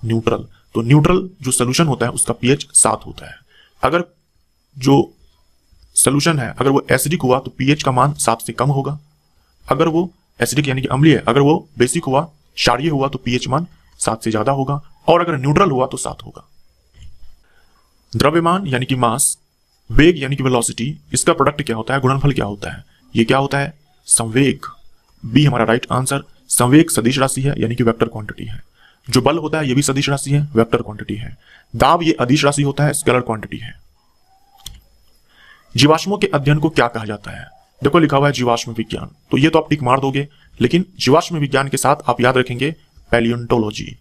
न्यूट्रल। तो न्यूट्रल जो सोल्यूशन होता है उसका पीएच 7 होता है। अगर जो सोल्यूशन है अगर वो एसिडिक हुआ तो पीएच का मान 7 से कम होगा। अगर वो एसिडिक यानी कि अम्लीय, अगर वो बेसिक हुआ, क्षारीय हुआ तो पीएच मान 7 से ज्यादा होगा। और अगर न्यूट्रल हुआ तो 7 होगा। द्रव्यमान यानी कि मास, वेग यानी कि वेलोसिटी, इसका प्रोडक्ट क्या होता है, गुणनफल क्या होता है, ये क्या होता है, संवेग। बी हमारा राइट आंसर। संवेग सदिश राशि है यानी कि वेक्टर क्वांटिटी है। जो बल होता है ये भी सदिश राशि है, वेक्टर क्वांटिटी है। दाब ये अदिश राशि होता है, स्केलर क्वांटिटी है। जीवाश्मों के अध्ययन को क्या कहा जाता है, देखो लिखा हुआ है जीवाश्म विज्ञान, तो ये तो आप टिक मार दोगे, लेकिन जीवाश्म विज्ञान के साथ आप याद रखेंगे पैलियोंटोलॉजी।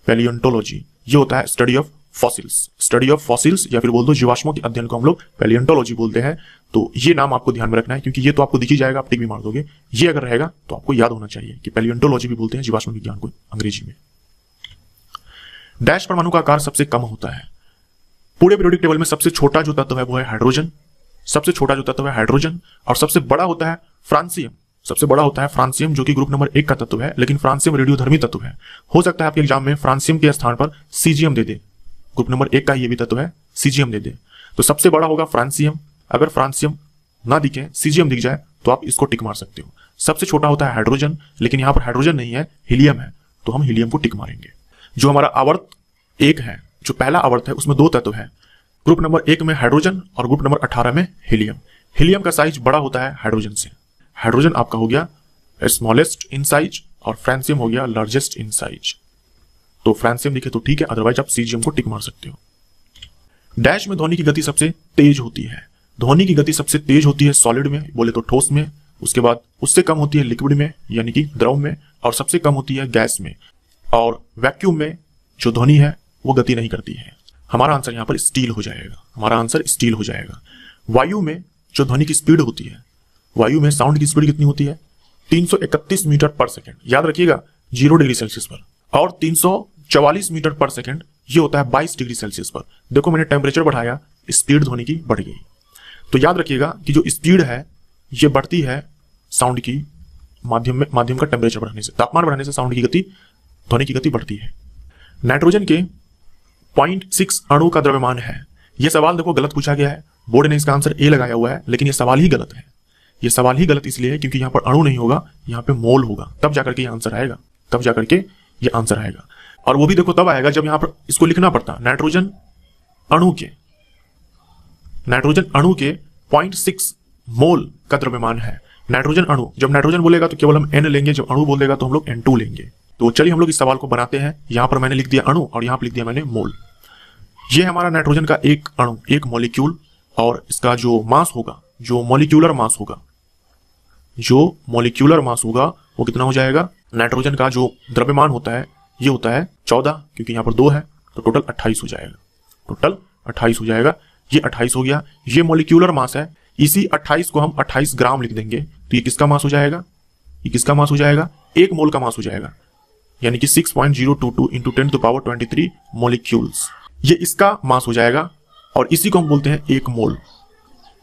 पैलियोंटोलॉजी ये होता है study of fossils, study of fossils, या फिर बोल दो जीवाश्मों के अध्ययन को हम लोग पैलियोंटोलॉजी बोलते हैं। तो ये नाम आपको ध्यान में रखना है क्योंकि ये तो आपको दिख ही जाएगा, आप टिक भी मार दोगे। ये अगर रहेगा तो आपको याद होना चाहिए कि पैलियोंटोलॉजी भी बोलते हैं जीवाश्म विज्ञान को अंग्रेजी में। डैश परमाणु का आकार सबसे कम होता है। पूरे पीरियोडिक टेबल में सबसे छोटा जो तत्व है वो है हाइड्रोजन, सबसे छोटा जो तत्व है हाइड्रोजन, और सबसे बड़ा होता है फ्रांसियम, सबसे बड़ा होता है फ्रांसियम जो कि ग्रुप नंबर 1 का तत्व है, लेकिन फ्रांसियम रेडियोधर्मी तत्व है। हो सकता है आपके एग्जाम में फ्रांसियम के स्थान पर सीजियम दे दे, ग्रुप नंबर 1 का ये भी तत्व है, सीजियम दे दे। तो सबसे बड़ा होगा फ्रांसियम, अगर फ्रांसियम ना दिखे, सीजियम दिख जाए तो आप इसको टिक मार सकते हो। सबसे छोटा होता है हाइड्रोजन, लेकिन यहां पर हाइड्रोजन नहीं है, हीलियम है, तो हम हीलियम को टिक मारेंगे। जो हमारा आवर्त 1 है, जो पहला आवर्त है उसमें 2 तत्व है, ग्रुप नंबर 1 में हाइड्रोजन और ग्रुप नंबर 18 में हीलियम। हीलियम का साइज बड़ा होता है हाइड्रोजन से। हाइड्रोजन आपका हो गया स्मॉलेस्ट इन साइज और फ्रांसियम हो गया लार्जेस्ट इन साइज। तो फ्रांसियम दिखे तो ठीक है, अदरवाइज आप सीजियम को टिक मार सकते हो। डैश में ध्वनि की गति सबसे तेज होती है। ध्वनि की गति सबसे तेज होती है सॉलिड में, बोले तो ठोस में, उसके बाद उससे कम होती है लिक्विड में यानी कि द्रव में, और सबसे कम होती है गैस में, और वैक्यूम में जो ध्वनि है वो गति नहीं करती है। हमारा आंसर यहाँ पर स्टील हो जाएगा, हमारा आंसर स्टील हो जाएगा। वायु में जो ध्वनि की स्पीड होती है, वायु में साउंड की स्पीड कितनी होती है? 331 मीटर पर सेकेंड, याद रखिएगा 0 डिग्री सेल्सियस पर, और 344 मीटर पर सेकेंड ये होता है 22 डिग्री सेल्सियस पर। देखो मैंने टेम्परेचर बढ़ाया, स्पीड ध्वनि की बढ़ गई। तो याद रखिएगा कि जो स्पीड है ये बढ़ती है साउंड की माध्यम का टेम्परेचर बढ़ने से, तापमान बढ़ने से साउंड की गति, ध्वनि की गति बढ़ती है। नाइट्रोजन के 0.6 अणु का द्रव्यमान है। यह सवाल देखो गलत पूछा गया है, बोर्ड ने इसका आंसर ए लगाया हुआ है, लेकिन यह सवाल ही गलत है। यह सवाल ही गलत इसलिए है क्योंकि यहां पर अणु नहीं होगा, यहां पे मोल होगा, तब जाकर के यह आंसर आएगा, तब जाकर के यह आंसर आएगा। और वो भी देखो तब आएगा जब यहां पर इसको लिखना पड़ता, नाइट्रोजन अणु के 0.6 मोल का द्रव्यमान है। नाइट्रोजन अणु, जब नाइट्रोजन बोलेगा तो केवल हम N लेंगे, जब अणु बोलेगा तो हम लोग N2 लेंगे। तो चलिए हम लोग इस सवाल को बनाते हैं। यहां पर मैंने लिख दिया अणु और यहां पर लिख दिया मैंने मोल। ये हमारा नाइट्रोजन का एक अणु, एक मॉलिक्यूल, और इसका जो मास होगा, जो मॉलिक्यूलर मास होगा वो कितना हो जाएगा? नाइट्रोजन का जो द्रव्यमान होता है ये होता है 14, क्योंकि यहां पर 2 है, तो टोटल 28 हो जाएगा, टोटल 28 हो जाएगा। ये 28 हो गया, ये मॉलिक्यूलर मास है। इसी 28 को हम 28 ग्राम लिख देंगे, तो ये किसका मास हो जाएगा? ये किसका मास हो जाएगा? 1 मोल का मास हो जाएगा, यानी कि 6.022 इंटू 10⁻23 मॉलिक्यूल्स, ये इसका मास हो जाएगा। और इसी को हम बोलते हैं 1 मोल।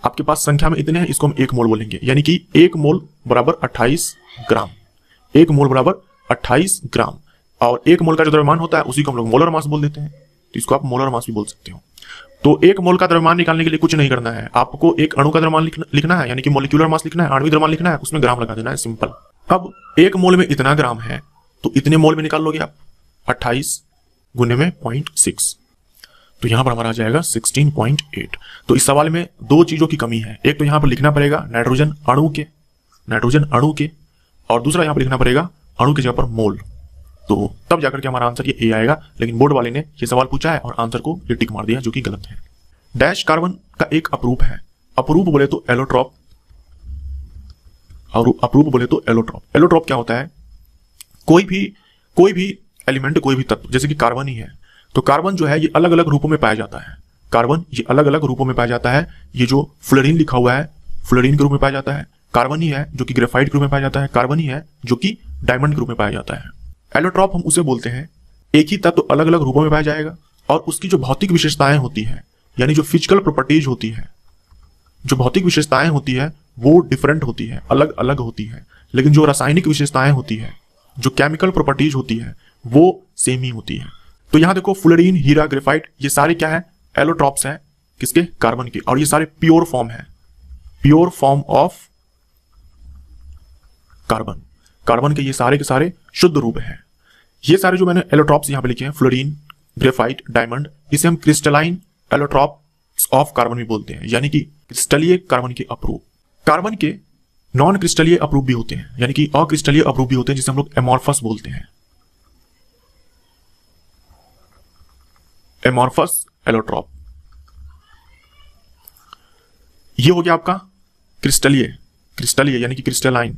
आपके पास संख्या में इतने हैं, इसको हम 1 मोल बोलेंगे, यानी कि 1 मोल बराबर 28 ग्राम, 1 मोल बराबर 28 ग्राम। और 1 मोल का जो द्रव्यमान होता है उसी को हम लोग मोलर मास बोल देते हैं, तो इसको आप मोलर मास भी बोल सकते हो। तो 1 मोल का द्रव्यमान निकालने के लिए कुछ नहीं करना है, आपको एक अणु का द्रव्यमान लिखना है, यानी कि मॉलिक्यूलर मास लिखना है, आणविक द्रव्यमान लिखना है, उसमें ग्राम लगा देना है, सिंपल। अब 1 मोल में इतना ग्राम है तो इतने मोल में निकाल लोगे आप, 28 गुने में 0.6, तो यहां पर हमारा आ जाएगा 16.8। तो इस सवाल में 2 चीजों की कमी है, एक तो यहां पर लिखना पड़ेगा नाइट्रोजन अणु के, और दूसरा यहां पर लिखना पड़ेगा अणु की जगह पर मोल, तो तब जाकर के हमारा आंसर ये ए आएगा। लेकिन बोर्ड वाले ने ये सवाल पूछा है और आंसर को ये टिक मार दिया, जो कि गलत है। डैश कार्बन का एक अपरूप है, अपरूप बोले तो एलोट्रॉप, और अपरूप बोले तो एलोट्रॉप। एलोट्रॉप क्या होता है? कोई भी एलिमेंट, कोई भी तत्व, जैसे कि कार्बन ही है, तो कार्बन जो है ये अलग अलग रूपों में पाया जाता है, कार्बन ये अलग अलग रूपों में पाया जाता है। ये जो फ्लोरीन लिखा हुआ है, फ्लोरीन के रूप में पाया जाता है, कार्बन ही है जो कि ग्रेफाइट के रूप में पाया जाता है, कार्बन ही है जो कि डायमंड के रूप में पाया जाता है। एलोट्रॉप हम उसे बोलते हैं, एक ही तत्व अलग अलग रूपों में पाया जाएगा और उसकी जो भौतिक विशेषताएं होती है, यानी जो फिजिकल प्रॉपर्टीज होती है, जो भौतिक विशेषताएं होती है वो डिफरेंट होती है, अलग अलग होती है, लेकिन जो रासायनिक विशेषताएं होती है, जो केमिकल प्रॉपर्टीज होती है वो सेम ही होती है। तो यहां देखो फ्लोरीन, हीरा, ग्रेफाइट, ये सारे क्या है? एलोट्रॉप्स हैं, किसके? कार्बन के, और ये सारे प्योर फॉर्म है, pure form of carbon, carbon के ये सारे के सारे शुद्ध रूप हैं। ये सारे जो मैंने एलोट्रॉप्स यहां पे लिखे हैं, फ्लोरीन, ग्रेफाइट, डायमंड, इसे हम क्रिस्टलाइन एलोट्रॉप्स ऑफ कार्बन भी बोलते हैं, यानी कि क्रिस्टलीय कार्बन के अपरूप। कार्बन के नॉन क्रिस्टलीय अपरूप भी होते हैं, यानी कि अक्रिस्टलीय अपरूप भी होते हैं, जिसे हम लोग एमॉर्फस बोलते हैं, एमॉर्फस एलोट्रॉप। ये हो गया आपका क्रिस्टलीय यानी कि क्रिस्टलाइन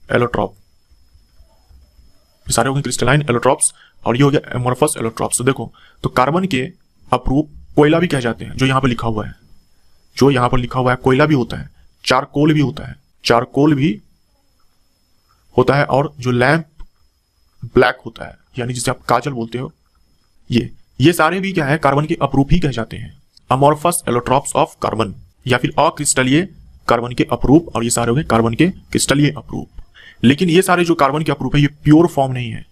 एलोट्रॉप, सारे हो गए क्रिस्टलाइन एलोट्रॉप्स, और ये हो गया एमॉर्फस एलोट्रॉप्स। तो देखो, तो कार्बन के अपरूप कोयला भी कह जाते हैं, जो यहां पर लिखा हुआ है, जो यहां पर लिखा हुआ है कोयला भी होता है, चारकोल भी होता है, चारकोल भी होता है, और जो लैंप ब्लैक होता है, यानी जिसे आप काजल बोलते हो, ये सारे भी क्या है? कार्बन के अपरूप ही कह जाते हैं, अमॉर्फस एलोट्रॉप्स ऑफ कार्बन, या फिर अक्रिस्टलीय कार्बन के अपरूप, और ये सारे हो गए कार्बन के क्रिस्टलीय अपरूप। लेकिन ये सारे जो कार्बन के अपरूप है ये प्योर फॉर्म नहीं है,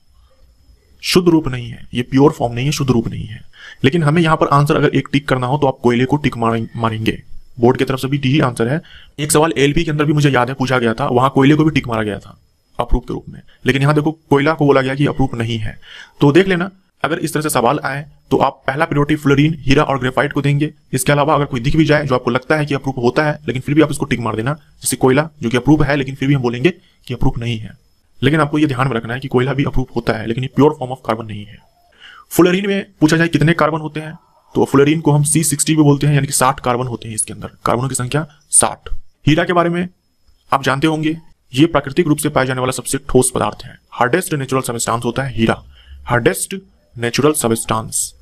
शुद्ध रूप नहीं है, ये प्योर फॉर्म नहीं है, शुद्ध रूप नहीं है। लेकिन हमें यहां पर आंसर अगर एक टिक करना हो तो आप कोयले को टिक मारेंगे, बोर्ड की तरफ से भी डी ही आंसर है। एक सवाल एलपी के अंदर भी मुझे याद है पूछा गया था, वहां कोयले को भी टिक मारा गया था अपरूप के रूप में, लेकिन यहां देखो कोयला को बोला गया कि अपरूप नहीं है। तो देख लेना, अगर इस तरह से सवाल आए तो आप पहला प्रायोरिटी फ्लोरीन, हीरा और ग्रेफाइट को देंगे। इसके अलावा अगर कोई दिख भी जाए जो आपको लगता है कि अप्रूव होता है, लेकिन फिर भी आप इसको टिक मार देना, जैसे कोयला जो कि अप्रूव है लेकिन फिर भी हम बोलेंगे कि अप्रूव नहीं है। लेकिन आपको ये ध्यान में रखना है कि कोयला भी अप्रूव होता है, लेकिन ये प्योर फॉर्म ऑफ कार्बन नहीं है। फ्लोरीन में पूछा जाए कितने कार्बन होते हैं, तो फ्लोरीन को हम C60 भी बोलते हैं, यानी कि 60 कार्बन होते हैं इसके अंदर, कार्बनों की संख्या 60। हीरा के बारे में आप जानते होंगे, ये प्राकृतिक रूप से पाया जाने वाला सबसे ठोस पदार्थ है। हार्डेस्ट नेचुरल सबस्टांस होता है हीरा, hardest natural substance,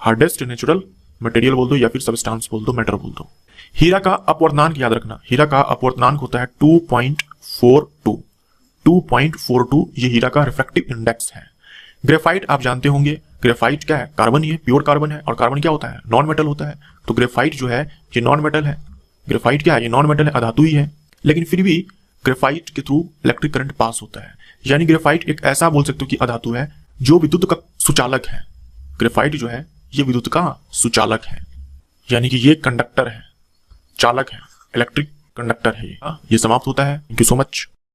hardest natural material बोल दो या फिर सबस्टांस बोल दो, मैटर बोल दो। हीरा का अपवर्तनांक याद रखना, हीरा का अपवर्तनांक होता है 2.42, 2.42 ये हीरा का रिफ्रैक्टिव इंडेक्स है। ग्रेफाइट आप जानते होंगे, ग्रेफाइट क्या है, कार्बन ही है, प्योर कार्बन है, और कार्बन क्या होता है, नॉन मेटल होता है। तो ग्रेफाइट जो है ये नॉन मेटल है, ग्रेफाइट क्या है, ये नॉन मेटल है, अधातु ही है, लेकिन फिर भी ग्रेफाइट के थ्रू इलेक्ट्रिक करंट पास होता है। यानी ग्रेफाइट एक ऐसा बोल सकते हो कि अधातु है जो विद्युत का सुचालक है। ग्रेफाइट जो है ये विद्युत का सुचालक है, यानी कि ये कंडक्टर है, चालक है, इलेक्ट्रिक कंडक्टर है। ये समाप्त होता है। Thank you so much.